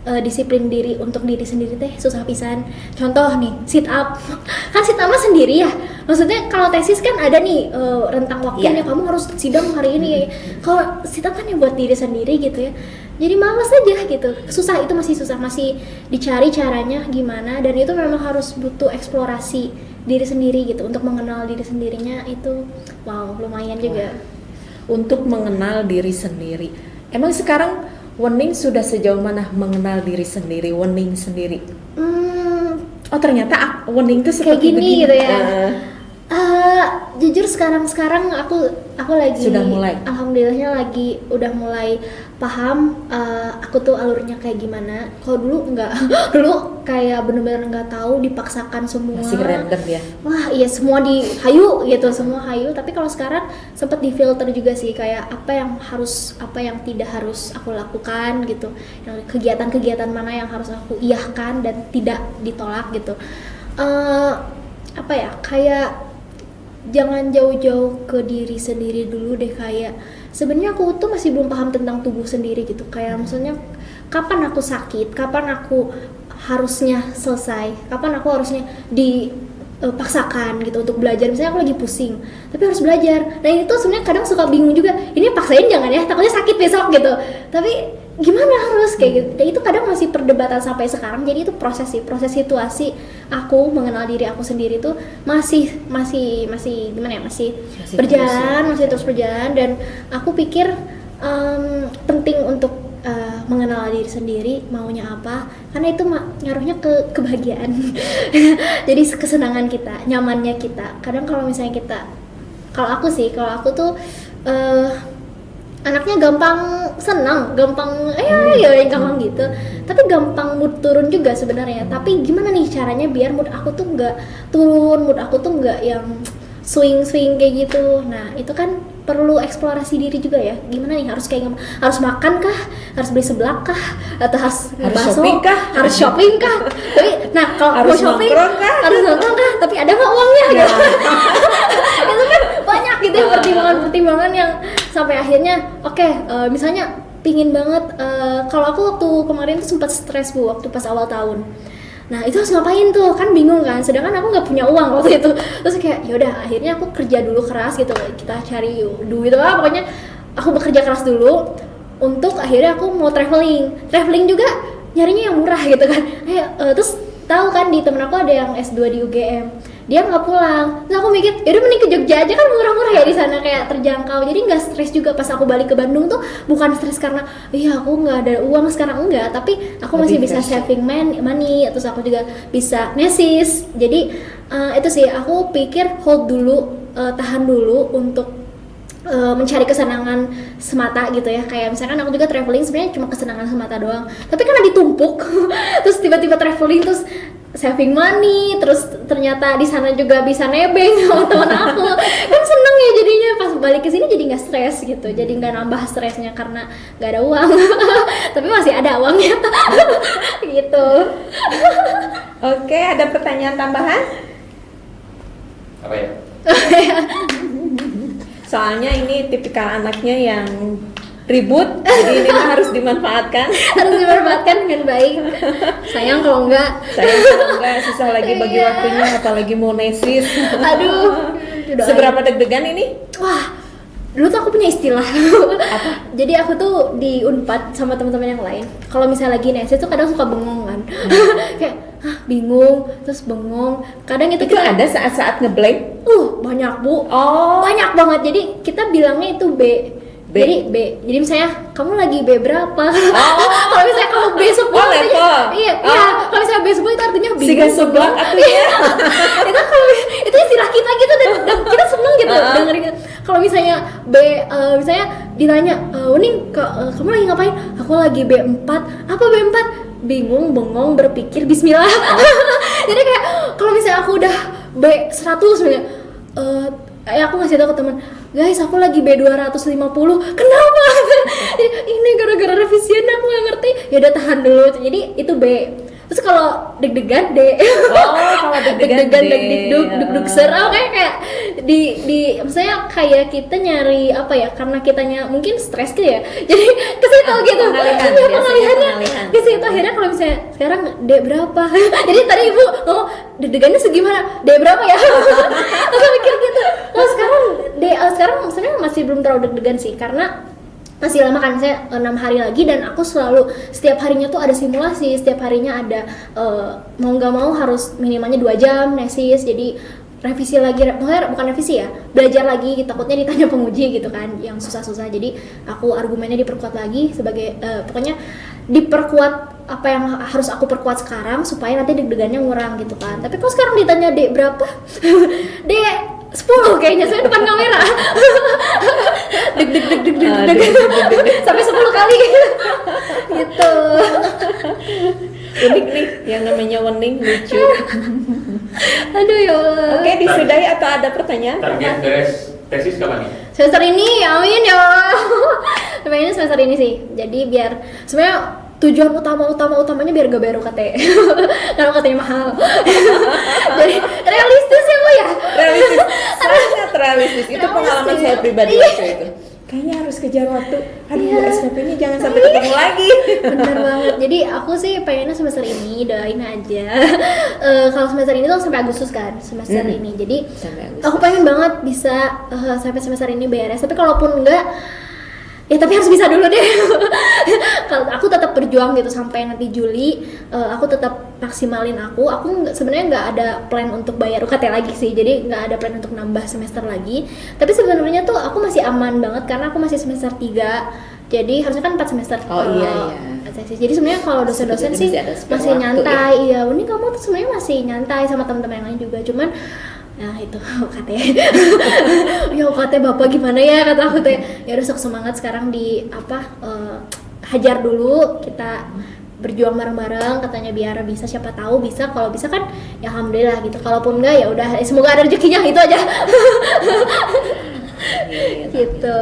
Disiplin diri untuk diri sendiri teh susah pisan. Contoh nih, sit up. Kan sit up mah sendiri ya. Maksudnya kalau tesis kan ada nih rentang waktunya, kamu harus sidang hari ini. Kalau sit up kan ya buat diri sendiri gitu ya. Jadi males aja gitu. Susah, itu masih susah, masih dicari caranya gimana, dan itu memang harus butuh eksplorasi diri sendiri gitu untuk mengenal diri sendirinya. Itu wow, lumayan juga. Untuk mengenal diri sendiri. Emang sekarang Wening sudah sejauh mana mengenal diri sendiri, Wening sendiri? Oh ternyata Wening tuh Kayak seperti gini begini. gitu ya. Jujur sekarang aku lagi Sudah mulai? alhamdulillahnya lagi udah mulai paham aku tuh alurnya kayak gimana. Kalau dulu enggak. Dulu kayak bener-bener nggak tahu, dipaksakan semua. Masih random ya? Wah iya, semua dihayu gitu, semua hayu. Tapi kalau sekarang sempet difilter juga sih, kayak apa yang tidak harus aku lakukan gitu, yang kegiatan-kegiatan mana yang harus aku iyahkan dan tidak ditolak gitu. Kayak jangan jauh-jauh ke diri sendiri dulu deh. Kayak sebenarnya aku tuh masih belum paham tentang tubuh sendiri gitu. Kayak maksudnya kapan aku sakit, kapan aku harusnya selesai, kapan aku harusnya dipaksakan gitu untuk belajar. Misalnya aku lagi pusing tapi harus belajar, nah itu sebenarnya kadang suka bingung juga, ini paksain jangan ya, takutnya sakit besok gitu, tapi gimana harus kayak gitu. Dan itu kadang masih perdebatan sampai sekarang. Jadi itu proses situasi aku mengenal diri aku sendiri tuh masih gimana ya, masih berjalan, masih terus berjalan. Dan aku pikir penting untuk mengenal diri sendiri, maunya apa, karena itu ngaruhnya ke kebahagiaan. Jadi kesenangan kita, nyamannya kita. Kadang kalau misalnya kalau aku tuh anaknya gampang senang, gampang gampang gitu, tapi gampang mood turun juga sebenarnya. Tapi gimana nih caranya biar mood aku tuh nggak turun, mood aku tuh nggak yang swing kayak gitu. Nah itu kan perlu eksplorasi diri juga ya. Gimana nih, harus kayak harus makan kah, harus beli seblak kah, atau harus bakso, harus shopping kah? Tapi nah kalau mau shopping harus nongkrong kah, tapi ada nggak uangnya gitu. Itu kan banyak gitu ya pertimbangan yang sampai akhirnya misalnya pingin banget, kalau aku waktu kemarin tuh sempat stres Bu waktu pas awal tahun. Nah itu harus ngapain tuh, kan bingung kan, sedangkan aku nggak punya uang waktu itu. Terus kayak yaudah akhirnya aku kerja dulu keras gitu, kita cari duit lah, pokoknya aku bekerja keras dulu untuk akhirnya aku mau traveling juga nyarinya yang murah gitu kan. Terus tahu kan di temen aku ada yang S2 di UGM, dia nggak pulang. Terus aku mikir yaudah mending ke Jogja aja, kan murah-murah ya di sana, kayak terjangkau, jadi nggak stres juga. Pas aku balik ke Bandung tuh bukan stres karena aku nggak ada uang sekarang, enggak, tapi aku masih bisa saving money, terus aku juga bisa nesis. Jadi itu sih aku pikir hold dulu, tahan dulu untuk mencari kesenangan semata gitu ya. Kayak misalkan aku juga traveling sebenarnya cuma kesenangan semata doang, tapi karena ditumpuk terus tiba-tiba traveling terus saving money, terus ternyata di sana juga bisa nebeng sama teman aku, kan seneng ya jadinya. Pas balik ke sini jadi nggak stres gitu, jadi nggak nambah stresnya karena nggak ada uang tapi masih ada uangnya gitu. Oke, ada pertanyaan tambahan? Apa ya? Soalnya ini tipikal anaknya yang ribut, jadi ini harus dimanfaatkan. Harus dimanfaatkan dengan baik. Sayang kalau enggak susah lagi bagi waktunya, apalagi mau nesis. Aduh, seberapa deg-degan ini? Wah, dulu tuh aku punya istilah. Apa? Jadi aku tuh di Unpad sama teman-teman yang lain, kalau misalnya lagi nesis tuh kadang suka bengong kan. Kayak bingung, terus bengong. Kadang itu kita ada saat-saat ngeblank? Banyak Bu. Oh, banyak banget. Jadi kita bilangnya itu B. Jadi misalnya kamu lagi B berapa? Kalau misalnya kamu B10 iya. Kalau misalnya B10 itu artinya bingung. Siga seblak artinya. Itu istilah kita gitu, dan kita seneng gitu dengerin. Kalau misalnya misalnya ditanya, Uning, kamu lagi ngapain? Aku lagi B4. Apa B4? Bingung, bengong, berpikir, bismillah. Jadi kayak kalau misalnya aku udah B100 misalnya, aku ngasih tau ke teman, guys aku lagi B250. Kenapa? Jadi ini gara-gara revisian aku nggak ngerti. Ya udah tahan dulu. Jadi itu B. Terus kalau deg-degan D. Kalau deg-degan deg-deg ser. Kayak di misalnya kayak kita nyari apa ya, karena kitanya mungkin stres gitu ya. Jadi ke situ gitu. Pengalihannya ke situ. Akhirnya kalau misalnya sekarang D berapa? Jadi tadi Ibu ngomong deg-degannya segimana? D berapa ya? Aku mikir gitu. Sekarang sebenarnya masih belum terlalu deg-degan sih, karena masih lama kan, saya 6 hari lagi, dan aku selalu setiap harinya tuh ada simulasi, setiap harinya ada mau nggak mau harus minimalnya 2 jam nesis. Jadi revisi lagi, maksudnya bukan revisi ya, belajar lagi, takutnya ditanya penguji gitu kan, yang susah-susah. Jadi aku argumennya diperkuat lagi sebagai pokoknya diperkuat apa yang harus aku perkuat sekarang supaya nanti deg-degannya ngurang gitu kan. Tapi kok sekarang ditanya D berapa? D 10 kayaknya, saya depan kamera. Deg sampai 10 kali gitu. Unik nih yang namanya Wening, lucu. Aduh ya Allah. Oke, disudahi atau ada pertanyaan? Target beres tesis kapan nih? Semester ini, amin ya Allah. Sebenarnya semester ini sih. Jadi biar sebenarnya tujuan utamanya biar gak bayar UKT. Karena UKT-nya mahal. Jadi realistis ya Bu ya. Realistis, sangat realistis. Itu pengalaman saya pribadi waktu itu. Kayaknya harus kejar waktu. Aduh, SPP-nya jangan sampai ketemu lagi. Bener banget. Jadi aku sih pengennya semester ini, doain aja. Kalau semester ini tuh sampai Agustus kan, semester ini. Jadi aku pengen banget bisa sampai semester ini beres. Tapi kalaupun enggak, ya tapi harus bisa dulu deh. Kalau aku tetap berjuang gitu sampai nanti Juli, aku tetap maksimalin aku sebenarnya nggak ada plan untuk bayar UKT lagi sih, jadi nggak ada plan untuk nambah semester lagi. Tapi sebenarnya tuh aku masih aman banget karena aku masih semester 3, jadi harusnya kan 4 semester. Iya. Jadi sebenarnya kalau dosen-dosen sih masih nyantai. Iya, ini kamu tuh sebenarnya masih nyantai sama teman-teman yang lain juga, cuman nah itu UKT. Ya UKT Bapak gimana ya, kata aku teh. Ya udah sok semangat sekarang di hajar dulu, kita berjuang bareng-bareng katanya biar bisa, siapa tahu bisa. Kalau bisa kan ya alhamdulillah gitu. Kalaupun enggak ya udah semoga ada rezekinya, itu aja. Amin. Gitu.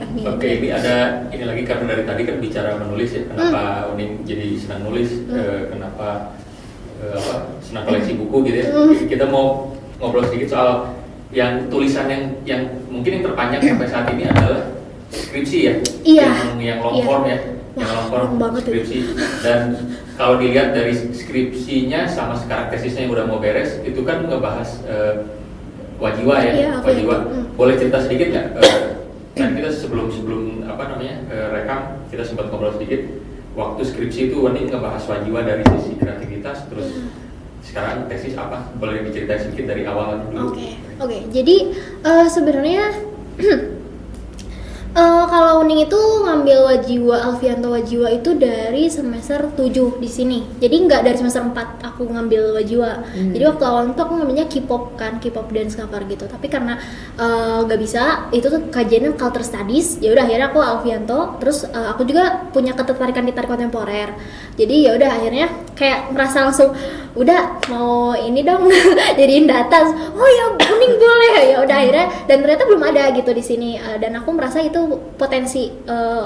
Amin. Oke, ini ada ini lagi karena dari tadi kan bicara menulis ya. Kenapa Uning jadi senang nulis? Kenapa senang koleksi buku gitu ya? Kita mau ngobrol sedikit soal yang tulisan yang mungkin yang terpanjang sampai saat ini adalah skripsi ya. Iya. Yang long form ya. Yang long form long banget skripsi. Dan kalau dilihat dari skripsinya sama sekarang tesisnya yang udah mau beres, itu kan ngebahas wajiwa ya. Iya, Wajiwa. Boleh cerita sedikit nggak? Kan kita sebelum rekam kita sempat ngobrol sedikit. Waktu skripsi itu Wani ngebahas wajiwa dari sisi kreativitas, terus sekarang tesis apa? Boleh diceritain sedikit dari awal dulu. Oke. Jadi sebenarnya kalau Uning itu ngambil wajiwa Alfianto wajiwa itu dari semester 7 di sini. Jadi nggak dari semester 4 aku ngambil wajiwa. Jadi waktu awal itu aku ngambilnya K-pop kan, K-pop dance cover gitu. Tapi karena nggak bisa, itu tuh kajiannya culture studies. Ya udah akhirnya aku Alfianto. Terus aku juga punya ketertarikan di tari kontemporer. Jadi ya udah akhirnya kayak merasa langsung udah mau ini dong jadiin data. Oh ya Uning boleh. Ya udah akhirnya dan ternyata belum ada gitu di sini. Dan aku merasa itu potensi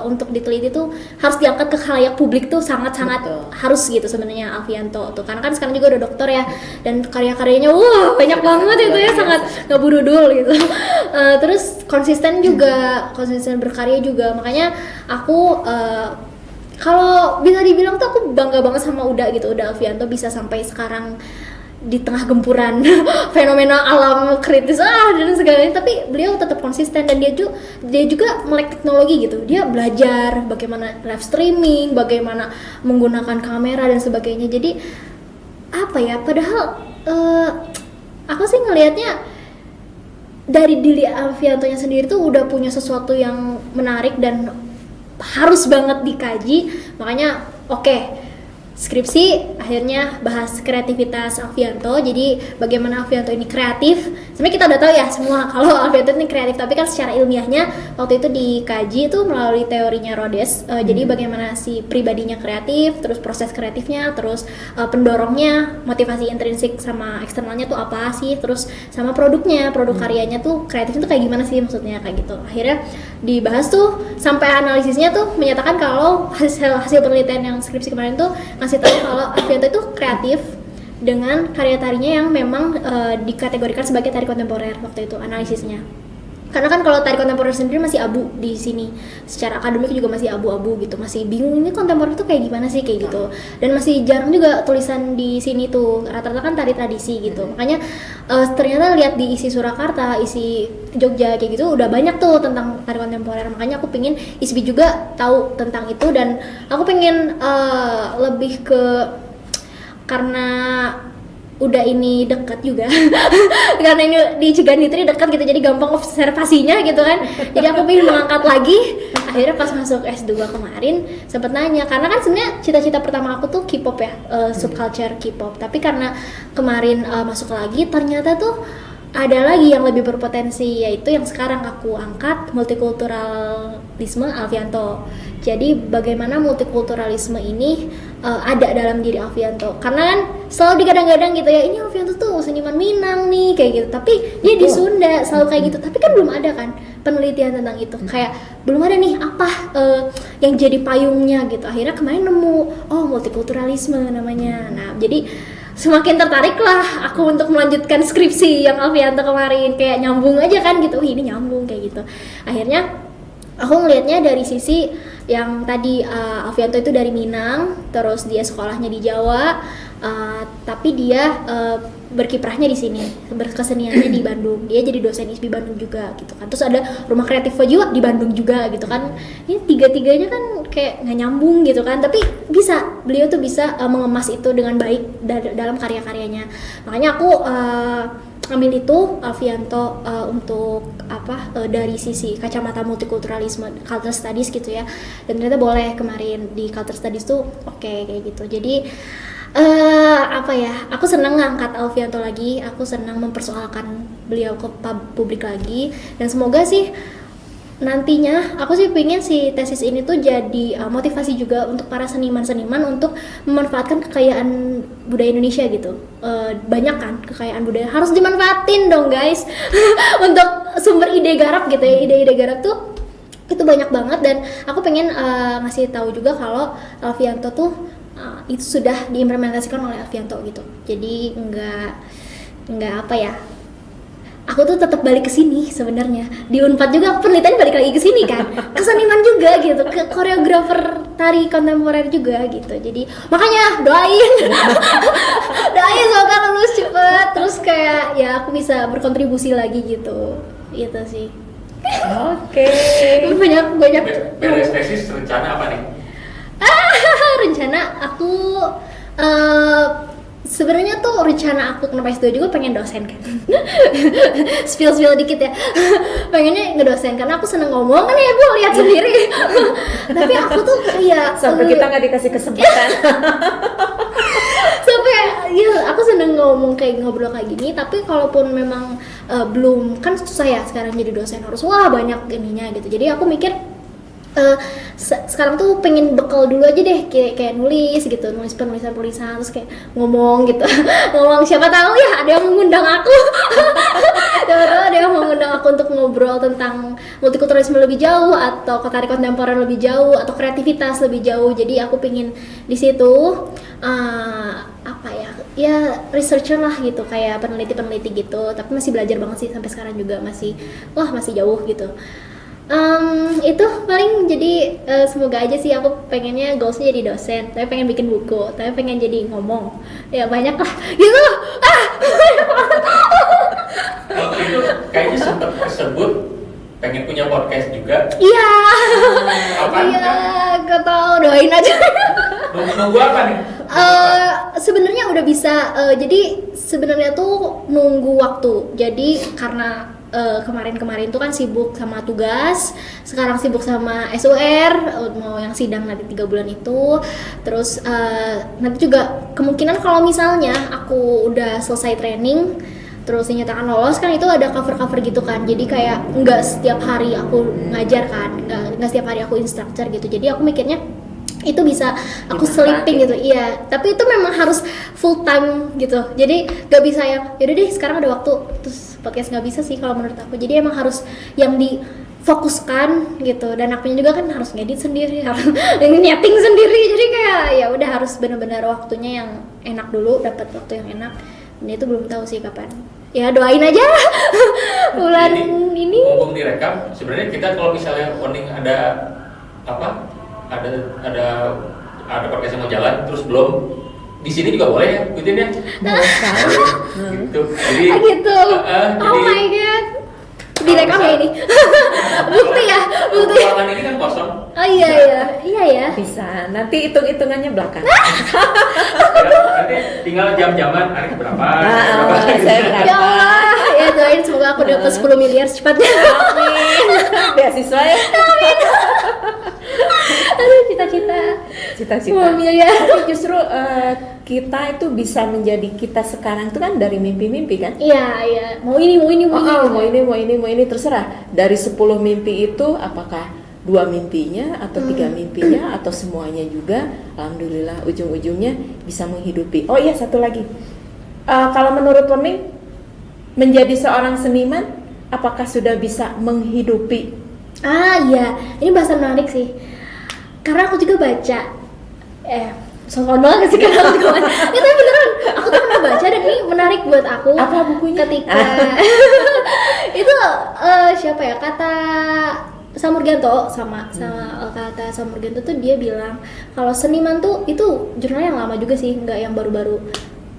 untuk diteliti tuh harus diangkat ke khalayak publik tuh sangat-sangat harus gitu sebenarnya Alfianto tuh, karena kan sekarang juga udah dokter ya dan karya-karyanya wah banyak banget itu ya, sangat ngeburudul gitu. Terus konsisten berkarya juga, makanya aku kalau bisa dibilang tuh aku bangga banget sama Uda gitu. Uda Alfianto bisa sampai sekarang di tengah gempuran fenomena alam kritis dan segalanya, tapi beliau tetap konsisten dan dia juga melek teknologi gitu. Dia belajar bagaimana live streaming, bagaimana menggunakan kamera dan sebagainya. Jadi apa ya, padahal aku sih ngelihatnya dari diri Alfiantonya sendiri tuh udah punya sesuatu yang menarik dan harus banget dikaji. Makanya skripsi akhirnya bahas kreativitas Alfianto. Jadi bagaimana Alfianto ini kreatif. Sebenarnya kita udah tahu ya semua kalau Alfianto ini kreatif, tapi kan secara ilmiahnya waktu itu dikaji itu melalui teorinya Rhodes. Jadi bagaimana si pribadinya kreatif, terus proses kreatifnya, terus pendorongnya, motivasi intrinsik sama eksternalnya tuh apa sih, terus sama produk karyanya tuh kreatifnya tuh kayak gimana sih maksudnya, kayak gitu. Akhirnya dibahas tuh sampai analisisnya tuh menyatakan kalau hasil penelitian yang skripsi kemarin tuh ngasih tahu kalau Alfianto itu kreatif dengan karya tarinya yang memang dikategorikan sebagai tari kontemporer waktu itu analisisnya. Karena kan kalau tari kontemporer sendiri masih abu di sini, secara akademik juga masih abu-abu gitu, masih bingung ini kontemporer tuh kayak gimana sih kayak gitu. Dan masih jarang juga tulisan di sini tuh, rata-rata kan tari tradisi gitu. Makanya ternyata lihat di isi Surakarta, isi Jogja kayak gitu udah banyak tuh tentang tari kontemporer. Makanya aku pengen ISBI juga tahu tentang itu, dan aku pengen lebih ke, karena udah ini dekat juga karena ini di Ciganitri dekat gitu, jadi gampang observasinya gitu kan. Jadi aku pengen mengangkat lagi. Akhirnya pas masuk S2 kemarin sempet nanya, karena kan sebenarnya cita-cita pertama aku tuh K-pop ya, subculture K-pop. Tapi karena kemarin masuk lagi, ternyata tuh ada lagi yang lebih berpotensi, yaitu yang sekarang aku angkat, multikulturalisme Alfianto. Jadi bagaimana multikulturalisme ini ada dalam diri Alfianto, karena kan selalu digadang-gadang gitu ya, ini Alfianto tuh seniman Minang nih kayak gitu, tapi dia di Sunda selalu kayak gitu, tapi kan belum ada kan penelitian tentang itu, kayak belum ada nih apa yang jadi payungnya gitu. Akhirnya kemarin nemu, oh multikulturalisme namanya. Nah jadi semakin tertarik lah aku untuk melanjutkan skripsi yang Alfianto kemarin, kayak nyambung aja kan gitu, ini nyambung kayak gitu. Akhirnya aku ngelihatnya dari sisi yang tadi Alfianto itu dari Minang, terus dia sekolahnya di Jawa, tapi dia berkiprahnya di sini, berkeseniannya di Bandung. Dia jadi dosen ISBI Bandung juga gitu kan. Terus ada Rumah Kreatif Wajiwa di Bandung juga gitu kan. Ini tiga-tiganya kan kayak nggak nyambung gitu kan. Tapi beliau tuh bisa mengemas itu dengan baik dalam karya-karyanya. Makanya aku ambil itu Alfianto untuk dari sisi kacamata multikulturalisme, culture studies gitu ya. Dan ternyata boleh kemarin di culture studies tuh kayak gitu. Jadi aku senang ngangkat Alfianto lagi, aku senang mempersoalkan beliau ke publik lagi, dan semoga sih nantinya aku sih pengen si tesis ini tuh jadi motivasi juga untuk para seniman-seniman untuk memanfaatkan kekayaan budaya Indonesia gitu. Banyak kan kekayaan budaya, harus dimanfaatin dong guys. Untuk sumber ide garap gitu ya, ide-ide garap tuh itu banyak banget, dan aku pengen ngasih tahu juga kalau Alfianto tuh itu sudah diimplementasikan oleh Alfianto gitu. Jadi nggak apa ya, aku tuh tetap balik ke sini sebenarnya. Di Unpad juga aku penelitian balik lagi ke sini kan. Ke seniman juga gitu, ke koreografer tari kontemporer juga gitu. Jadi makanya doain. Doain semoga lulus cepet, terus kayak ya aku bisa berkontribusi lagi gitu. Gitu sih. Oke. Banyak Beres tesis rencana apa nih? rencana aku sebenarnya tuh rencana aku kenapa S2 juga pengen dosen kan. spill dikit ya. Pengennya ngedosen karena aku seneng ngomong kan ya, Bu, lihat sendiri. Tapi aku tuh kayak Sampai kita nggak dikasih kesempatan. sampai ya aku seneng ngomong kayak ngobrol kayak gini, tapi kalaupun memang belum, kan susah ya sekarang jadi dosen, harus banyak ininya gitu. Jadi aku mikir sekarang tuh pengen bekal dulu aja deh, kayak nulis gitu, nulis penulisan terus kayak ngomong gitu. Ngomong, siapa tahu ya ada yang mengundang aku. Siapa tahu ada yang mengundang aku untuk ngobrol tentang multikulturalisme lebih jauh, atau tari kontemporer lebih jauh, atau kreativitas lebih jauh. Jadi aku pengen di situ apa ya researcher lah gitu, kayak peneliti gitu. Tapi masih belajar banget sih sampai sekarang juga, masih jauh gitu. Itu paling, jadi semoga aja sih, aku pengennya goalsnya jadi dosen, tapi pengen bikin buku, tapi pengen jadi ngomong, ya banyak lah gitu. Waktu itu kayaknya sempat tersebut pengen punya podcast juga. Iya, Kapan? iya, gak tau, doain aja. Nunggu apa nih? Sebenarnya udah bisa, jadi sebenarnya tuh nunggu waktu. Jadi karena kemarin tuh kan sibuk sama tugas, sekarang sibuk sama SUR, mau yang sidang nanti 3 bulan itu. Terus nanti juga kemungkinan kalau misalnya aku udah selesai training terus dinyatakan lolos, kan itu ada cover gitu kan. Jadi kayak nggak setiap hari aku ngajar kan, nggak setiap hari aku instructor gitu. Jadi aku mikirnya itu bisa aku seliping gitu, iya. Tapi itu memang harus full time gitu. Jadi gak bisa yang yaudah deh sekarang ada waktu terus podcast, nggak bisa sih kalau menurut aku. Jadi emang harus yang difokuskan gitu. Dan akunya juga kan harus ngedit sendiri, harus nyeting sendiri. Jadi kayak ya udah harus benar-benar waktunya yang enak dulu, dapat waktu yang enak. Dan itu belum tahu sih kapan. Ya doain aja bulan ini. Mumpung direkam, sebenarnya kita kalau misalnya Oning ada apa? Ada podcast yang mau jalan terus belum di sini juga boleh ya, ikutin ya. Gitu. Jadi gitu. Oh my god. Direkam ya ini. Bukti ya. Ruangan ini kan kosong. Oh iya ya. Bisa. Nanti hitung-hitungannya belakang. Nanti tinggal jam-jaman hari berapa. Saya berapa? Ya Allah, ya doain semoga aku dapat 10 miliar secepatnya. Amin. Beasiswa ya. Aduh, cita-cita. Cita-cita. Miliar. Tapi justru kita itu bisa menjadi kita sekarang itu kan dari mimpi-mimpi kan? Iya. Mau ini. Mau ini terserah. Dari 10 mimpi itu apakah 2 mimpinya atau 3 mimpinya atau semuanya juga, alhamdulillah ujung-ujungnya bisa menghidupi. Oh iya, satu lagi. Kalau menurut Oning, menjadi seorang seniman apakah sudah bisa menghidupi? Iya, ini bahasan menarik sih. Karena aku juga baca soal banget sih, karena aku juga baca. Ya, tapi beneran, aku tuh pernah baca dan ini menarik buat aku. Apa bukunya? Ketika itu siapa ya, kata Samurgianto sama kata Samurgianto tuh dia bilang kalau seniman tuh itu jurnalnya yang lama juga sih, nggak yang baru-baru.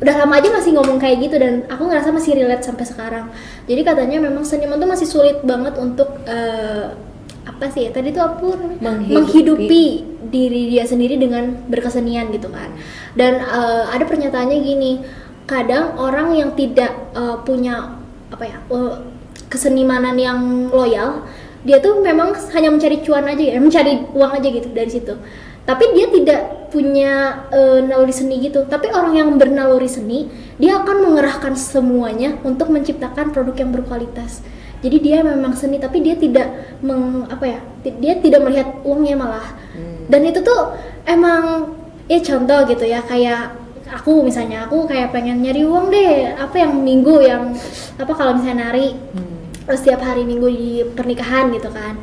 Udah lama aja masih ngomong kayak gitu, dan aku ngerasa masih relate sampai sekarang. Jadi katanya memang seniman tuh masih sulit banget untuk apa sih ya tadi tuh aku menghidupi diri dia sendiri dengan berkesenian gitu kan. Dan ada pernyataannya gini, kadang orang yang tidak punya kesenimanan yang loyal, dia tuh memang hanya mencari cuan aja ya, mencari uang aja gitu dari situ. Tapi dia tidak punya naluri seni gitu. Tapi orang yang bernaluri seni, dia akan mengerahkan semuanya untuk menciptakan produk yang berkualitas Jadi dia memang seni tapi dia tidak dia tidak melihat uangnya malah. Dan itu tuh emang ya contoh gitu ya, kayak aku misalnya aku kayak pengen nyari uang deh, apa yang minggu yang apa kalau misalnya nari setiap hari minggu di pernikahan gitu kan.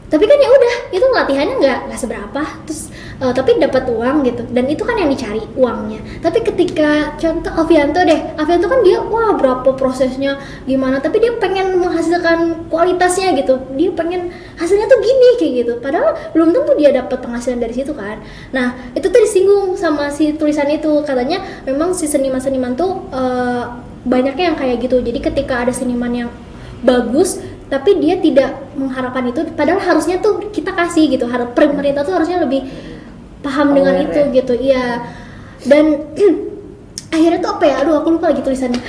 Tapi kan ya udah, itu latihannya nggak seberapa, terus tapi dapat uang gitu, dan itu kan yang dicari uangnya. Tapi ketika contoh Alfianto kan dia wah berapa prosesnya gimana, tapi dia pengen menghasilkan kualitasnya gitu, dia pengen hasilnya tuh gini kayak gitu, padahal belum tentu dia dapat penghasilan dari situ kan. Nah itu tuh disinggung sama si tulisan itu, katanya memang si seniman-seniman tuh banyaknya yang kayak gitu. Jadi ketika ada seniman yang bagus tapi dia tidak mengharapkan itu, padahal harusnya tuh kita kasih gitu, pemerintah tuh harusnya lebih paham dengan itu gitu, iya. Dan akhirnya tuh apa ya, aduh aku lupa lagi tulisannya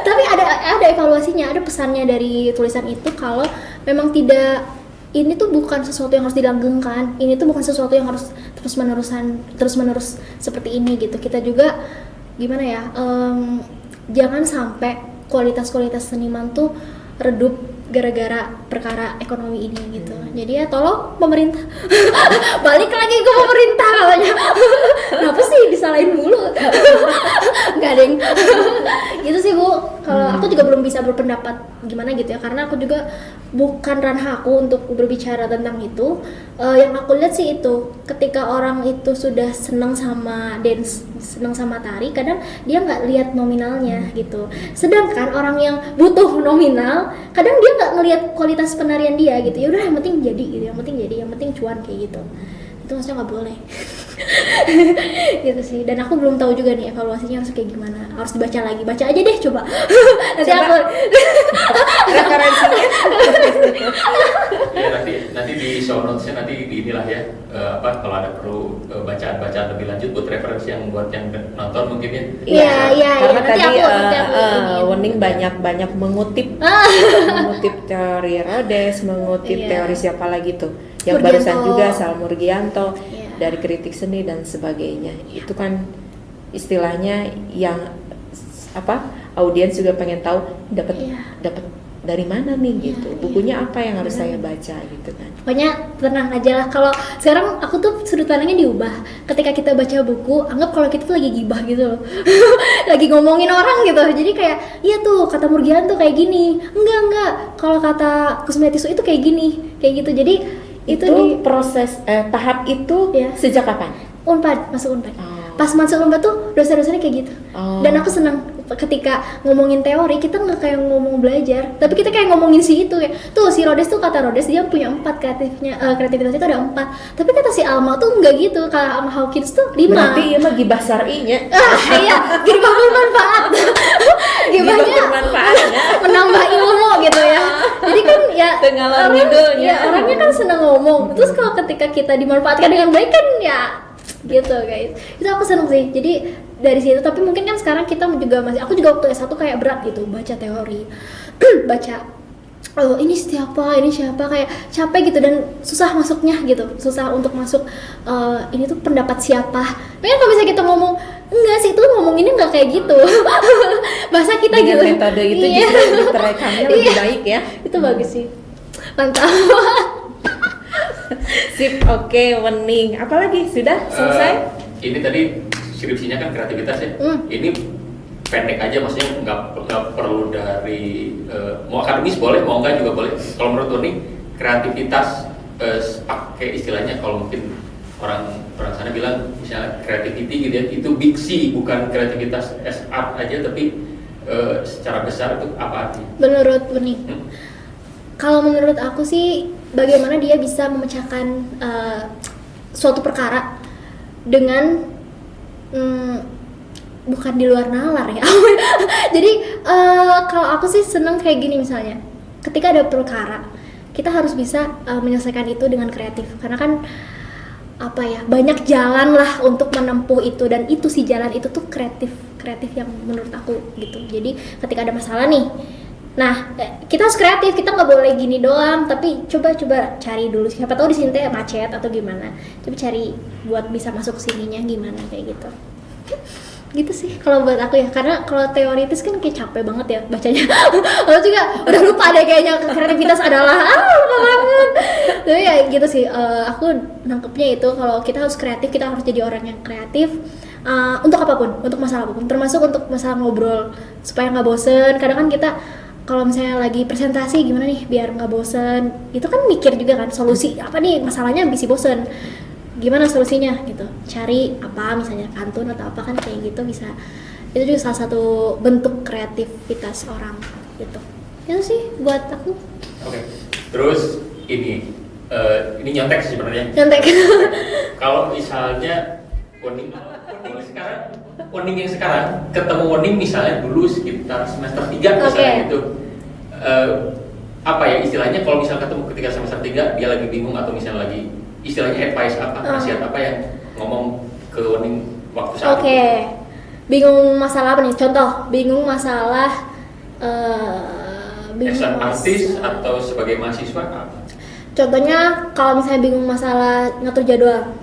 tapi ada evaluasinya, ada pesannya dari tulisan itu kalau memang tidak, ini tuh bukan sesuatu yang harus dilanggengkan, ini tuh bukan sesuatu yang harus terus menerus seperti ini gitu. Kita juga gimana ya, jangan sampai kualitas seniman tuh redup gara-gara perkara ekonomi ini gitu. Jadi ya tolong pemerintah balik lagi ke pemerintah katanya. Kenapa sih disalahin mulu? Nggak ada yang gitu sih Bu. Kalau aku juga belum bisa berpendapat gimana gitu ya, karena aku juga bukan ranah aku untuk berbicara tentang itu. Yang aku lihat sih itu, ketika orang itu sudah senang sama dance, senang sama tari, kadang dia nggak lihat nominalnya gitu. Sedangkan orang yang butuh nominal, kadang dia nggak ngelihat kualitas penarian dia gitu. Ya udah yang penting jadi gitu, yang penting cuan kayak gitu. Itu maksudnya nggak boleh. Gitu sih. Dan aku belum tahu juga nih evaluasinya harus kayak gimana, harus dibaca lagi, baca aja deh coba. Nanti aku referensinya. Ya, nanti di show notes-nya nanti inilah ya, kalau ada perlu bacaan lebih lanjut buat referensi yang buat yang nonton mungkin ya. Iya. Karena Nanti tadi aku Wening banyak mengutip teori Rhodes, mengutip teori siapa lagi tuh, yang Murgianto. barusan juga Sal Murgianto, Iya. dari kritik seni dan sebagainya. Itu kan istilahnya yang audiens juga pengen tahu dapat dari mana nih gitu, bukunya apa yang harus saya baca gitu kan. Pokoknya tenang aja lah. Kalau sekarang aku tuh sudut pandangnya diubah. Ketika kita baca buku, anggap kalau kita tuh lagi gibah gitu loh. Lagi ngomongin orang gitu. Jadi kayak, iya tuh kata Murgianto kayak gini. Enggak. Kalau kata Kusmetisu itu kayak gini, kayak gitu. Jadi itu di proses tahap itu sejak kapan? Unpad, masuk Unpad. Oh. Pas masuk Unpad tuh dosen-dosennya kayak gitu. Dan aku senang ketika ngomongin teori, kita nggak kayak ngomong belajar, tapi kita kayak ngomongin si itu ya. Tuh si Rhodes tuh, kata Rhodes dia punya 4 kreativitas itu ada 4. Tapi kata si Alma tuh enggak gitu, kalau Alma Hawkins tuh 5. Berarti iya mah gibah syar'inya. Iya, gibah bermanfaat. Gibahnya bermanfaatnya menambah ilmu gitu ya. Jadi kan ya Tenggalar ngidulnya. orangnya kan senang ngomong. Terus kalau ketika kita dimanfaatkan dengan baik kan ya gitu guys. Itu aku seneng sih. Jadi dari situ, tapi mungkin kan sekarang kita juga aku juga waktu S1 kayak berat gitu baca teori. Baca ini siapa kayak capek gitu dan susah masuknya gitu. Susah untuk masuk ini tuh pendapat siapa. Mungkin kalau bisa kita ngomong enggak sih, itu ngomonginnya enggak kayak gitu. Bahasa kita dengan gitu. metode itu justru terekamnya lebih baik ya. Itu bagus sih. Mantap. Sip, oke, Wening. Apalagi sudah selesai? Ini tadi skripsinya kan kreativitas ya. Ini pendek aja, maksudnya nggak perlu dari mau akademis boleh, mau enggak juga boleh. Kalau menurut Wening, kreativitas pakai istilahnya kalau mungkin orang sana bilang misalnya creativity gitu ya, itu big C, bukan kreativitas as art aja, tapi secara besar itu apa artinya? Menurut Wening, kalau menurut aku sih bagaimana dia bisa memecahkan suatu perkara dengan bukan di luar nalar ya. Jadi kalau aku sih seneng kayak gini, misalnya ketika ada perkara kita harus bisa menyelesaikan itu dengan kreatif, karena kan banyak jalan lah untuk menempuh itu, dan itu si jalan itu tuh kreatif yang menurut aku gitu. Jadi ketika ada masalah nih, nah kita harus kreatif, kita nggak boleh gini doang, tapi coba cari dulu, siapa tahu di sini teh macet atau gimana, coba cari buat bisa masuk sininya gimana kayak gitu. Gitu sih kalau buat aku ya, karena kalau teoritis kan kayak capek banget ya bacanya. Aku juga udah lupa deh kayaknya kreativitas adalah lupa banget. Tapi ya gitu sih, aku nangkepnya itu kalau kita harus kreatif, kita harus jadi orang yang kreatif untuk apapun, untuk masalah apapun, termasuk untuk masalah ngobrol supaya nggak bosen. Kadang kan kita kalau misalnya lagi presentasi gimana nih biar nggak bosen, itu kan mikir juga kan solusi apa nih masalahnya bisa bosen, gimana solusinya gitu, cari apa misalnya pantun atau apa kan kayak gitu bisa. Itu juga salah satu bentuk kreativitas orang gitu. Itu sih buat aku. Oke. Terus ini nyontek sih sebenarnya. Nyontek. Kalau misalnya Woning sekarang, Woning yang sekarang ketemu Woning misalnya dulu sekitar semester 3 misalnya gitu. Apa ya istilahnya kalau misalnya ketemu ketika semester 3 dia lagi bingung atau misalnya lagi istilahnya advice apa, nasihat apa yang ngomong ke Woning waktu saat itu? Bingung masalah apa nih? Contoh, bingung masalah artis atau sebagai mahasiswa apa? Contohnya kalau misalnya bingung masalah ngatur jadwal.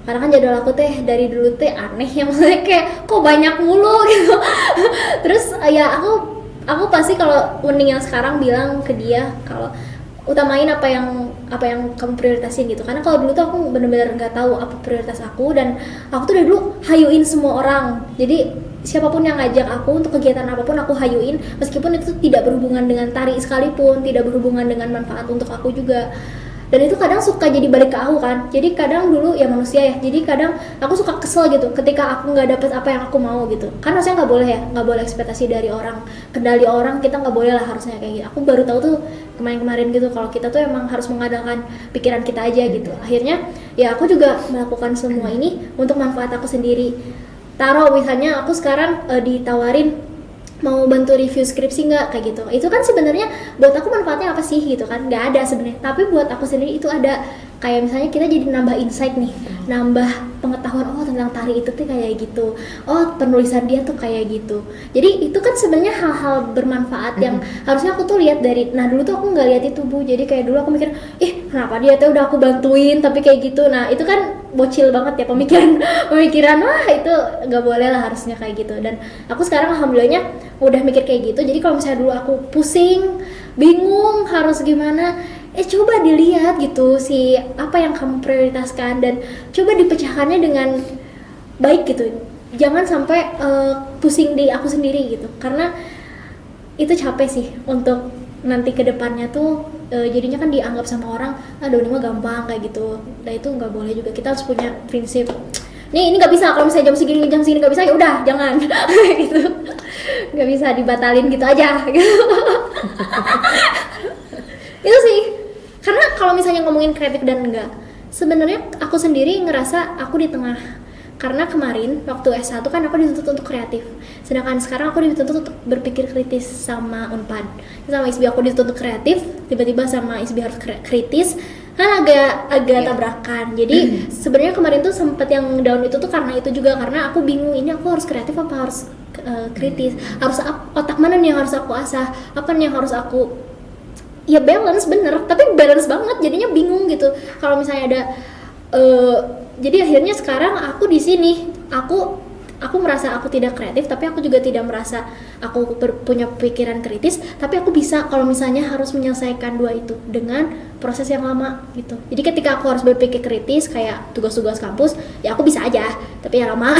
Karena kan jadwal aku teh dari dulu teh aneh ya, maksudnya kayak kok banyak mulu gitu. Terus ya aku pasti kalau Woning yang sekarang bilang ke dia kalau utamain apa yang kamu prioritasin gitu. Karena kalau dulu tuh aku bener-bener nggak tahu apa prioritas aku, dan aku tuh dari dulu hayuin semua orang. Jadi siapapun yang ngajak aku untuk kegiatan apapun aku hayuin, meskipun itu tidak berhubungan dengan tari sekalipun, tidak berhubungan dengan manfaat untuk aku juga. Dan itu kadang suka jadi balik ke aku kan. Jadi kadang dulu ya manusia ya, jadi kadang aku suka kesel gitu ketika aku nggak dapet apa yang aku mau gitu. Kan harusnya nggak boleh ya, nggak boleh ekspektasi dari orang, kendali orang kita nggak boleh lah harusnya kayak gitu. Aku baru tahu tuh kemarin-kemarin gitu kalau kita tuh emang harus mengandalkan pikiran kita aja gitu. Akhirnya ya aku juga melakukan semua ini untuk manfaat aku sendiri. Taruh misalnya aku sekarang ditawarin mau bantu review skripsi nggak kayak gitu, itu kan sebenarnya buat aku manfaatnya apa sih gitu kan, nggak ada sebenarnya, tapi buat aku sendiri itu ada. Kayak misalnya kita jadi nambah insight nih, nambah pengetahuan, oh tentang tari itu tuh kayak gitu, oh penulisan dia tuh kayak gitu. Jadi itu kan sebenarnya hal-hal bermanfaat yang harusnya aku tuh lihat dari, nah dulu tuh aku nggak lihat itu Bu, jadi kayak dulu aku mikir, kenapa dia tuh udah aku bantuin tapi kayak gitu. Nah itu kan bocil banget ya pemikiran wah itu nggak boleh lah harusnya kayak gitu. Dan aku sekarang alhamdulillahnya udah mikir kayak gitu. Jadi kalau misalnya dulu aku pusing, bingung harus gimana, coba dilihat gitu si apa yang kamu prioritaskan dan coba dipecahkannya dengan baik gitu. Jangan sampai pusing di aku sendiri gitu, karena itu capek sih untuk nanti kedepannya tuh jadinya kan dianggap sama orang aduh ini mah gampang kayak gitu. Nah itu nggak boleh juga, kita harus punya prinsip. Ini nggak bisa kalau misalnya jam segini nggak bisa ya udah jangan gitu, nggak bisa dibatalin gitu aja gitu. Itu sih, karena kalau misalnya ngomongin kreatif dan enggak, sebenarnya aku sendiri ngerasa aku di tengah. Karena kemarin waktu S1 kan aku dituntut untuk kreatif, sedangkan sekarang aku dituntut untuk berpikir kritis sama Unpad. Sama ISBI aku dituntut kreatif, tiba-tiba sama ISBI harus kritis, kan agak tabrakan. Jadi sebenarnya kemarin tuh sempet yang down itu tuh karena itu juga, karena aku bingung ini aku harus kreatif apa harus kritis, harus otak mana nih yang harus aku asah, apa nih yang harus aku ya balance, bener tapi balance banget, jadinya bingung gitu kalau misalnya ada jadi akhirnya sekarang aku di sini aku merasa aku tidak kreatif, tapi aku juga tidak merasa aku punya pikiran kritis, tapi aku bisa kalau misalnya harus menyelesaikan dua itu dengan proses yang lama gitu. Jadi ketika aku harus berpikir kritis kayak tugas-tugas kampus ya aku bisa aja, tapi ya lama.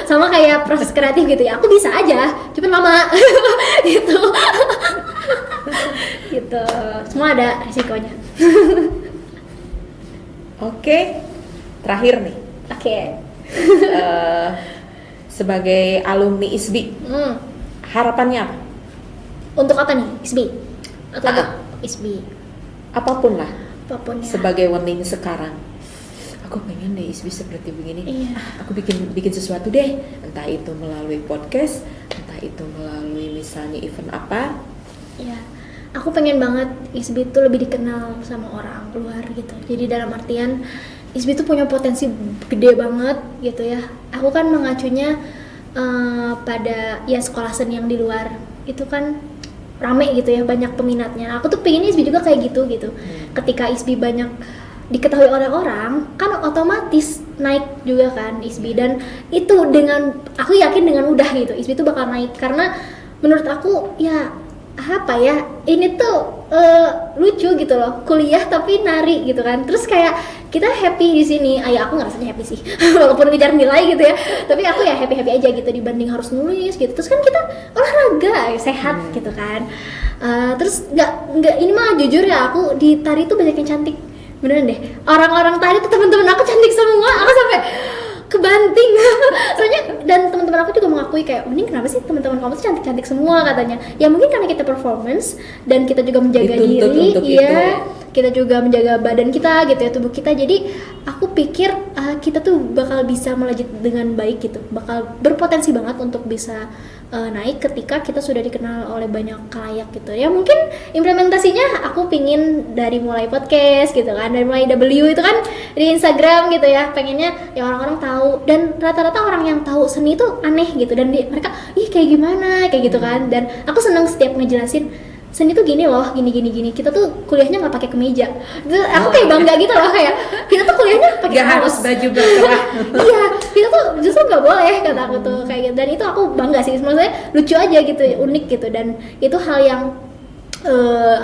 Sama kayak proses kreatif gitu ya aku bisa aja, cuma lama gitu. Gitu, semua ada risikonya. Oke, terakhir nih. Oke. Sebagai alumni ISBI, harapannya apa? Untuk apa nih, ISBI? Atau untuk ISBI? Apapun lah. Apapun ya. Sebagai Woning sekarang, aku pengen deh ISBI seperti begini. Iya. Aku bikin sesuatu deh, entah itu melalui podcast, entah itu melalui misalnya event apa. Iya. Aku pengen banget ISBI itu lebih dikenal sama orang luar gitu. Jadi dalam artian ISBI itu punya potensi gede banget gitu ya. Aku kan mengacunya pada ya sekolah seni yang di luar itu kan rame gitu ya, banyak peminatnya. Aku tuh pengen ISBI juga kayak gitu. Ketika ISBI banyak diketahui oleh orang kan otomatis naik juga kan ISBI, dan itu dengan aku yakin dengan udah gitu ISBI itu bakal naik karena menurut aku ya apa ya, ini tuh lucu gitu loh, kuliah tapi nari gitu kan, terus kayak kita happy di sini. Ya aku ngerasanya happy sih walaupun ngejar nilai gitu ya, tapi aku ya happy aja gitu dibanding harus nulis gitu. Terus kan kita olahraga sehat gitu kan. Terus nggak ini mah jujur ya, aku di tari tuh banyak yang cantik beneran deh. Orang-orang tari tuh teman-teman aku cantik semua, aku sampai kebanting soalnya, dan teman-teman aku juga mengakui kayak Uning kenapa sih teman-teman kamu tuh cantik-cantik semua katanya. Ya mungkin karena kita performance dan kita juga menjaga Dituntut diri, untuk iya kita juga menjaga badan kita gitu ya, tubuh kita. Jadi aku pikir kita tuh bakal bisa melejit dengan baik gitu, bakal berpotensi banget untuk bisa naik ketika kita sudah dikenal oleh banyak khalayak gitu ya. Mungkin implementasinya aku pingin dari mulai podcast gitu kan, dari mulai W itu kan di Instagram gitu ya, pengennya ya orang-orang tahu, dan rata-rata orang yang tahu seni itu aneh gitu, dan mereka ih kayak gimana kayak gitu kan. Dan aku senang setiap ngejelasin seni tuh gini loh, gini, kita tuh kuliahnya nggak pakai kemeja. Terus aku kayak bangga gitu loh, kayak kita tuh kuliahnya pakai Gak harus baju berkerah. iya, kita tuh justru nggak boleh kata aku tuh kayak gitu. Dan itu aku bangga sih, maksudnya lucu aja gitu, unik gitu, dan itu hal yang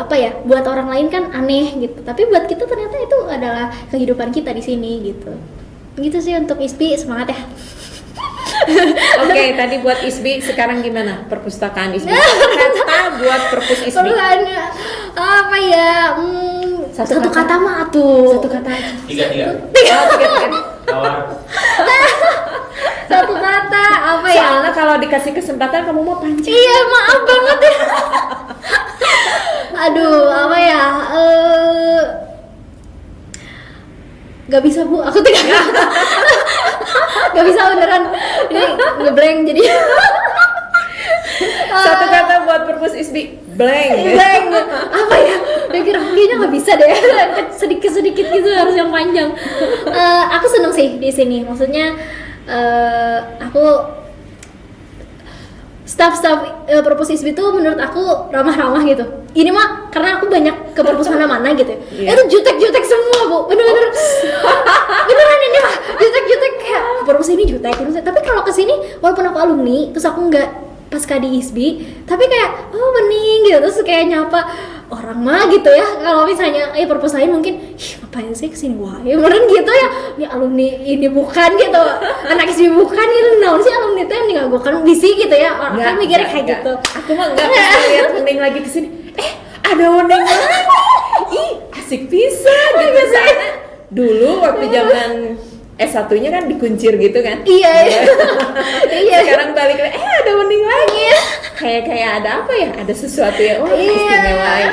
apa ya, buat orang lain kan aneh gitu, tapi buat kita ternyata itu adalah kehidupan kita di sini gitu. Gitu sih untuk ISBI, semangat ya. Oke, tadi buat ISBI, sekarang gimana perpustakaan ISBI? Kata buat perpus ISBI. Perluannya apa ya? Satu kata mah tuh. Satu kata aja. Tiga. Oh, tiga. Tawar. Satu kata apa ya? Soalnya kalau dikasih kesempatan kamu mau panjang. Iya, maaf banget ya. Aduh, apa ya? Gak bisa Bu, aku tidak. Gak bisa beneran. Ini ngeblank jadi. Satu kata buat perpus ISBI, blank. Blank. Apa ya? Kayaknya nggak bisa deh. Sedikit gitu, harus yang panjang. Aku seneng sih di sini. Maksudnya aku staff perpus ISBI itu menurut aku ramah-ramah gitu. Ini mah karena aku banyak ke perpus mana-mana gitu. Yeah. Itu jutek-jutek semua Bu, bener-bener. Beneran ini mah jutek-jutek, kayak perpus ini jutek. Tapi kalau kesini walaupun aku alumni, terus aku nggak pas di ISBI, tapi kayak oh bening gitu, terus kayak nyapa orang mah gitu ya. Kalau misalnya perpus lain mungkin ngapain sih kesini wae, beneran gitu ya, ini alumni ini bukan gitu, anak ISBI bukan gitu, naon sih alumni teh ini nggak bukan bisi gitu ya, orang kan mikirnya kayak gitu. Aku mah nggak lihat Wening lagi kesini. Ada Wening lagi. Ih, asik pisan gitu. Soalnya dulu waktu zaman S1-nya kan dikuncir gitu kan. Iya. Iya. Sekarang balik lagi, ada Wening lagi. Kayak ada apa ya? Ada sesuatu yang istimewa.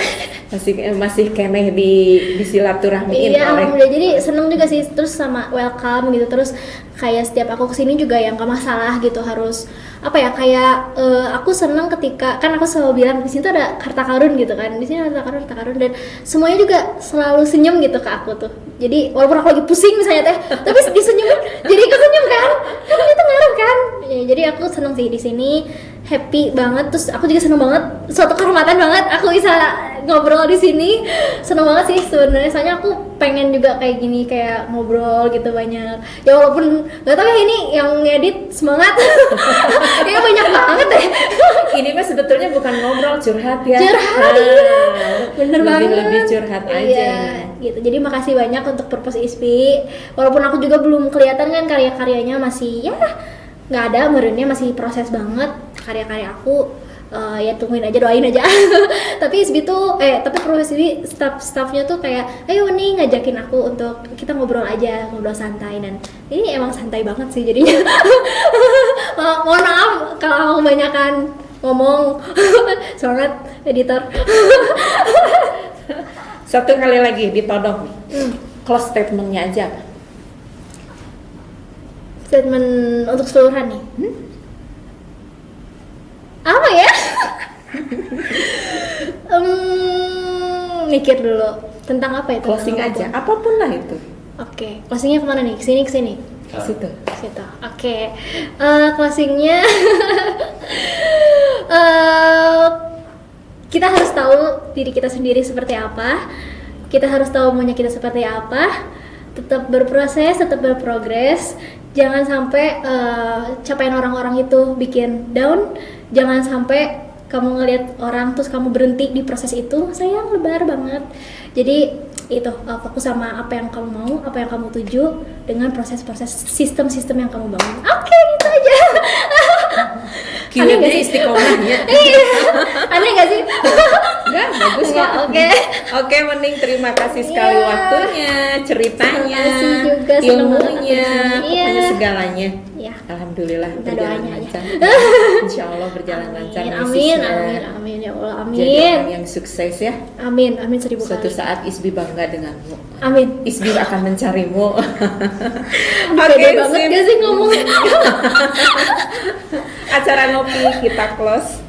Masih keneh di silaturahmiin iya, oleh. alhamdulillah. Jadi seneng juga sih, terus sama welcome gitu, terus kayak setiap aku kesini juga yang gak masalah gitu, harus apa ya, kayak aku seneng ketika kan aku selalu bilang di sini tuh ada harta karun gitu kan, di sini ada harta karun, dan semuanya juga selalu senyum gitu ke aku tuh. Jadi walaupun aku lagi pusing misalnya teh, tapi disenyumin jadi ikut senyum kan itu ngaruh kan ya. Jadi aku seneng sih di sini, happy banget. Terus aku juga seneng banget, suatu kehormatan banget aku bisa ngobrol di sini. Seneng banget sih sebenarnya, soalnya aku pengen juga kayak gini, kayak ngobrol gitu banyak ya, walaupun nggak tahu ya ini yang ngedit semangat ya banyak banget deh. Ini mah sebetulnya bukan ngobrol, curhat ya. Curhat, iya. Bener banget. Lebih curhat aja. Iya, gitu. Jadi makasih banyak untuk Perpus ISBI. Walaupun aku juga belum kelihatan kan karya-karyanya, masih ya nggak ada, merenya masih proses banget karya-karya aku. Ya tungguin aja, doain aja. Tapi ISBI tuh, tapi Perpus ISBI staff-staffnya tuh kayak, ayo nih ngajakin aku untuk kita ngobrol aja, ngobrol santai, dan ini emang santai banget sih jadinya. Mohon maaf kalau aku kebanyakan ngomong. Semangat editor. Satu kali lagi ditodong nih. Close statementnya aja apa? Statement untuk keseluruhan nih. Apa ya? Mikir dulu tentang apa itu. Closing aja, apapun lah itu. Oke, closingnya kemana nih? Kesini. Ke situ. Oke. Closingnya kita harus tahu diri kita sendiri seperti apa. kita harus tahu maunya kita seperti apa, tetap berproses, tetap berprogres. Jangan sampai capaian orang-orang itu bikin down. Jangan sampai kamu ngelihat orang terus kamu berhenti di proses itu, sayang, lebar banget. Jadi itu fokus sama apa yang kamu mau, apa yang kamu tuju dengan proses-proses sistem-sistem yang kamu bangun. Oke, gitu aja. Aneh nggak sih? Istiqomahnya. Iya. Aneh nggak sih? Enggak, bagus Enggak, kok. oke. Oke, Wening, terima kasih sekali Iya. waktunya, ceritanya, Terima kasih juga, seneng banget ilmunya, ada di sini. pokoknya Iya. segalanya. Iya. Alhamdulillah Minta berjalan doanya aja. lancar. Insya Allah berjalan lancar. Amin, bisnisnya. amin, amin, ya Allah, Jadi amin. orang yang sukses ya. Amin, amin 1000 Suatu kali. saat Isbi bangga denganmu. Amin. Isbi akan mencarimu. Beda banget sip. gak sih ngomongnya? Acara ngopi kita close.